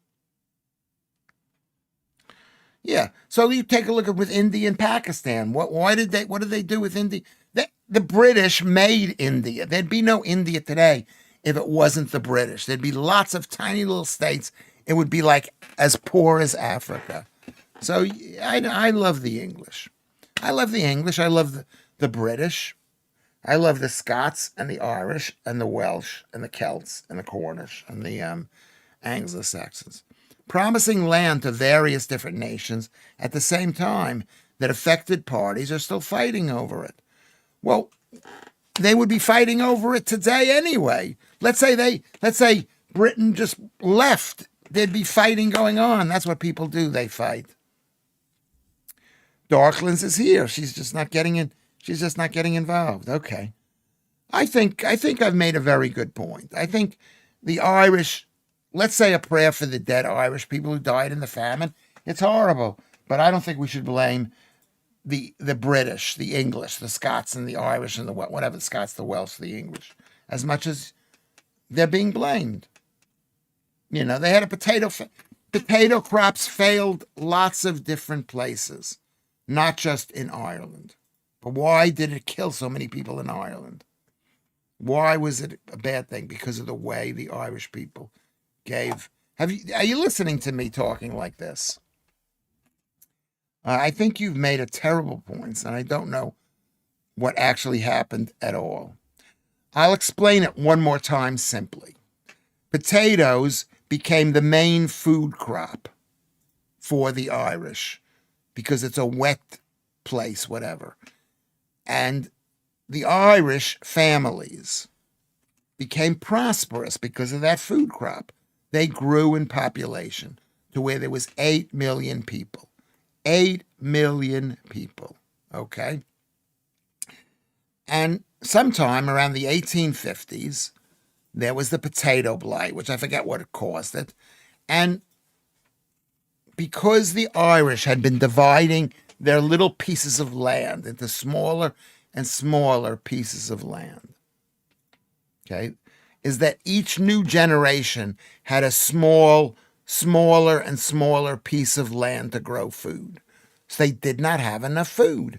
Yeah. So you take a look at with India and Pakistan. What did they do with India? The British made India. There'd be no India today if it wasn't the British. There'd be lots of tiny little states. It would be like as poor as Africa. So I love the English. I love the English. I love the British. I love the Scots and the Irish and the Welsh and the Celts and the Cornish and the Anglo-Saxons. Promising land to various different nations at the same time that affected parties are still fighting over it. Well, they would be fighting over it today anyway. Let's say Britain just left. There'd be fighting going on. That's what people do. They fight. Darklands is here. She's just not getting in. She's just not getting involved. Okay. I think I've made a very good point. I think the Irish, let's say a prayer for the dead Irish people who died in the famine. It's horrible, but I don't think we should blame the British, the English, the Scots, and the Irish, and the Scots, the Welsh, the English, as much as they're being blamed. They had potato crops failed lots of different places, not just in Ireland. But why did it kill so many people in Ireland? Why was it a bad thing? Because of the way the Irish people gave. Are you listening to me talking like this? I think you've made a terrible point, and I don't know what actually happened at all. I'll explain it one more time simply. Potatoes became the main food crop for the Irish because it's a wet place, whatever. And the Irish families became prosperous because of that food crop. they grew in population to where there was 8 million people. 8 million people, okay? And sometime around the 1850s, there was the potato blight, which I forget what it caused it. And because the Irish had been dividing their little pieces of land into smaller and smaller pieces of land, okay, is that each new generation had a smaller and smaller piece of land to grow food. So they did not have enough food.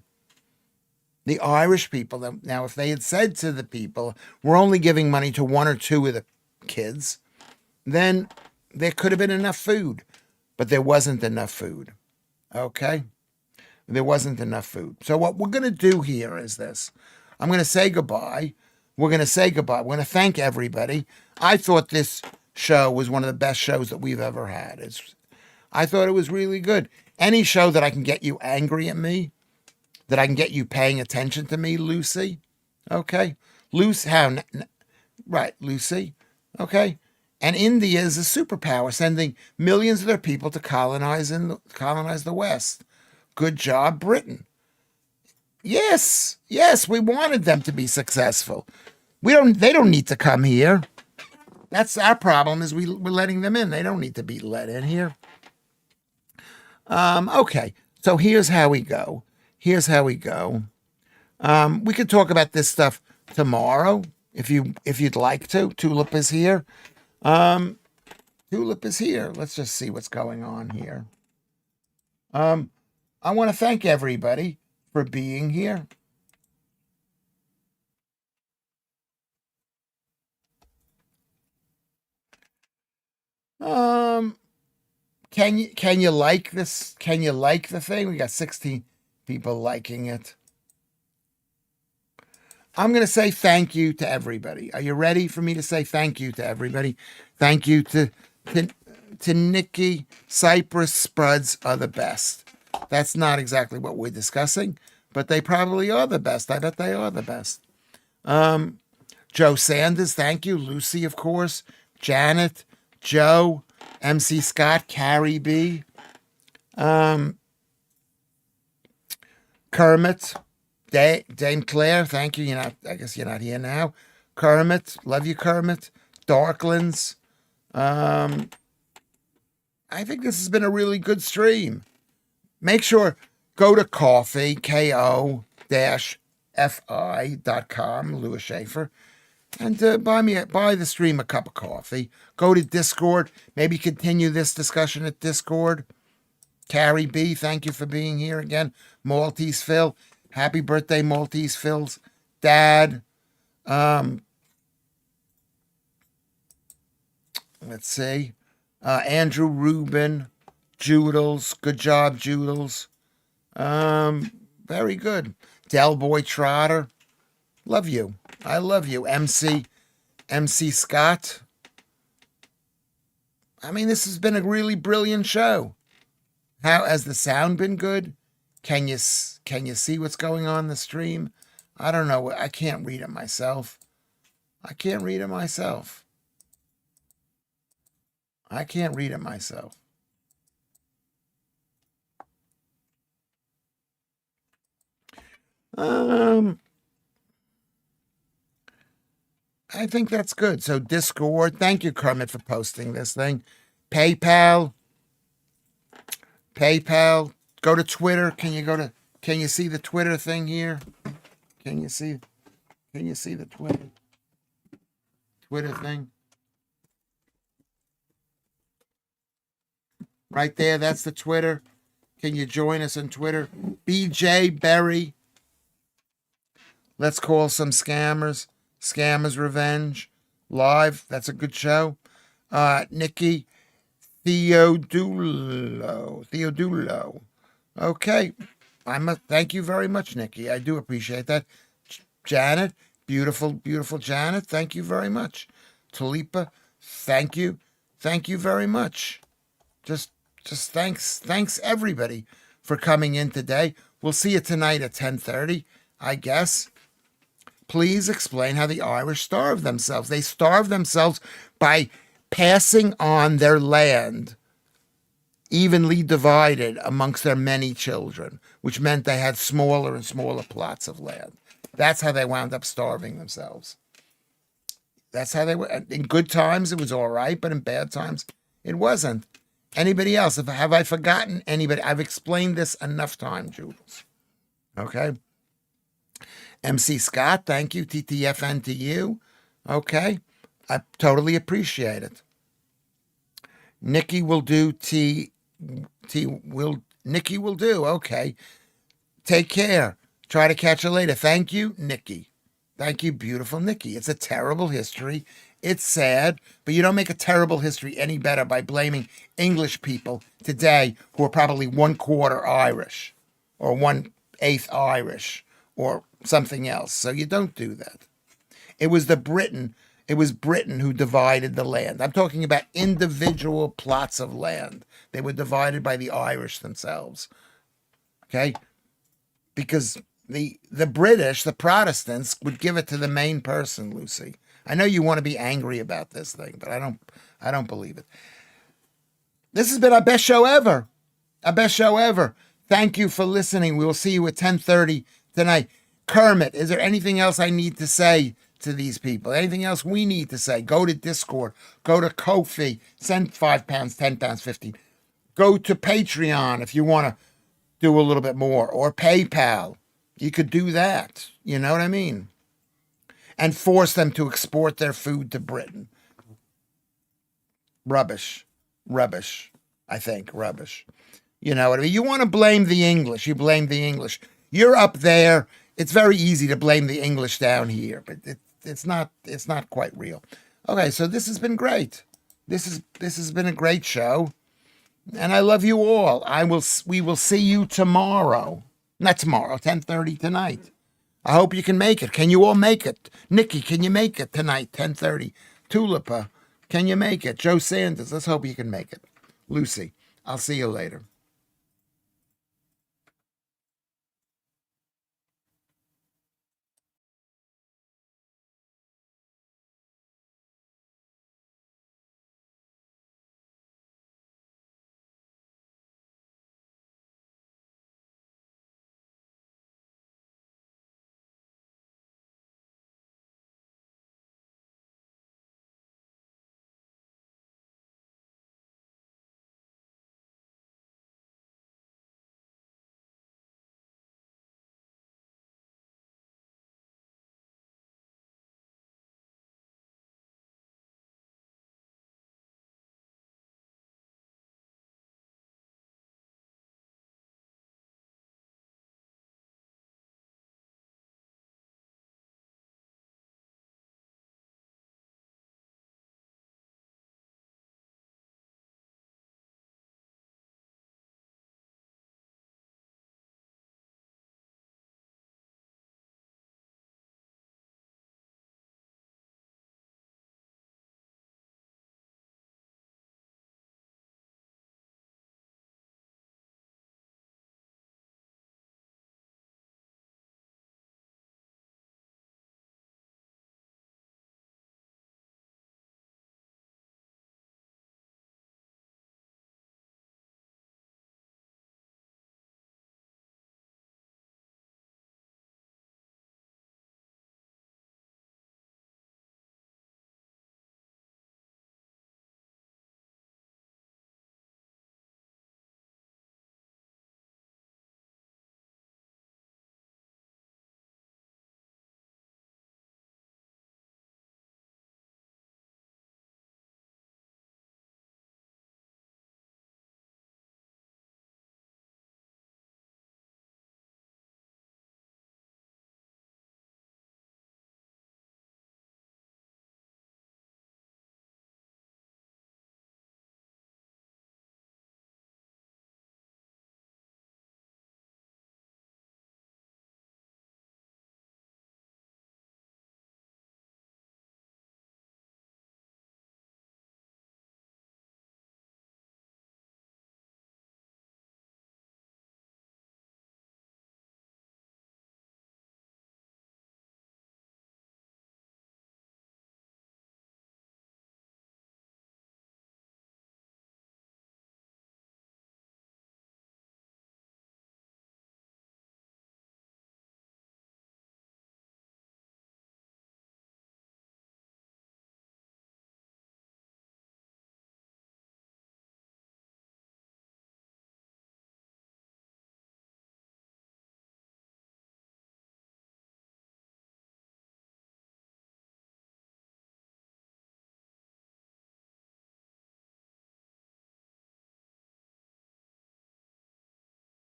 The Irish people, now, if they had said to the people, we're only giving money to one or two of the kids, then there could have been enough food. But there wasn't enough food. Okay? There wasn't enough food. So what we're going to do here is this. I'm going to say goodbye. We're going to say goodbye. We're going to thank everybody. I thought this show was one of the best shows that we've ever had. I thought it was really good. Any show that I can get you angry at me, that I can get you paying attention to me, Lucy. Okay? Right, Lucy. Okay? And India is a superpower, sending millions of their people to colonize the West. Good job, Britain. Yes, we wanted them to be successful. They don't need to come here. That's our problem, is we're letting them in. They don't need to be let in here. Okay, so here's how we go. We could talk about this stuff tomorrow if you'd like to. Tulip is here. Let's just see what's going on here. I want to thank everybody for being here. Can you like this? Can you like the thing? We got 16 people liking it. I'm going to say thank you to everybody. Are you ready for me to say thank you to everybody? Thank you to Nikki. Cypress spuds are the best. That's not exactly what we're discussing, but they probably are the best. I bet they are the best. Joe Sanders, thank you. Lucy, of course. Janet, Joe, MC Scott, Carrie B. Kermit, Dame Claire, thank you. I guess you're not here now. Kermit, love you, Kermit. Darklands. I think this has been a really good stream. Make sure, go to Ko-fi, ko-fi.com, Lewis Schaffer, and buy the stream a cup of coffee. Go to Discord. Maybe continue this discussion at Discord. Carrie B, thank you for being here again. Maltese Phil, happy birthday, Maltese Phil's dad. Let's see. Andrew Rubin, Joodles, good job, Joodles. Very good. Del Boy Trotter, love you. I love you. MC Scott. I mean, this has been a really brilliant show. How has the sound been good? Can you see what's going on in the stream? I don't know. I can't read it myself. I think that's good. So Discord, thank you, Kermit, for posting this thing. PayPal, go to Twitter. Can you see the Twitter thing here? Can you see the Twitter thing? Right there, that's the Twitter. Can you join us on Twitter? BJ Berry. Let's call some scammers. Scammers Revenge. Live. That's a good show. Nikki Theodulo. Okay. Thank you very much, Nikki. I do appreciate that. Janet, beautiful Janet. Thank you very much. Tulipa, thank you very much. Just thanks everybody for coming in today. We'll see you tonight at 10:30, I guess. Please explain how the Irish starve themselves. They starve themselves by passing on their land evenly divided amongst their many children, which meant they had smaller and smaller plots of land. That's how they wound up starving themselves. That's how they were. In good times, it was all right, but in bad times, it wasn't. Anybody else? Have I forgotten anybody? I've explained this enough times, Jules. Okay. MC Scott, thank you. TTFN to you. Okay. I totally appreciate it. Nikki will do. Nikki will do. Okay. Take care. Try to catch you later. Thank you, Nikki. Thank you, beautiful Nikki. It's a terrible history. It's sad, but you don't make a terrible history any better by blaming English people today who are probably 1/4 Irish or 1/8 Irish or something else. So you don't do that. It was Britain who divided the land. I'm talking about individual plots of land. They were divided by the Irish themselves. Okay? Because the British, the Protestants, would give it to the main person, Lucy. I know you want to be angry about this thing, but I don't believe it. This has been our best show ever. Our best show ever. Thank you for listening. We will see you at 10:30 tonight. Kermit, is there anything else I need to say to these people? Anything else we need to say? Go to Discord. Go to Ko-fi. Send £5, £10, 15. Go to Patreon if you want to do a little bit more. Or PayPal. You could do that. You know what I mean? And force them to export their food to Britain. Rubbish. I think. Rubbish. You know what I mean? You want to blame the English. You blame the English. You're up there. It's very easy to blame the English down here, but it's not quite real. Okay, so this has been great. This has been a great show. And I love you all. We will see you tomorrow. Not tomorrow, 10:30 tonight. I hope you can make it. Can you all make it? Nikki, can you make it tonight, 10:30? Tulipa, can you make it? Joe Sanders, let's hope you can make it. Lucy, I'll see you later.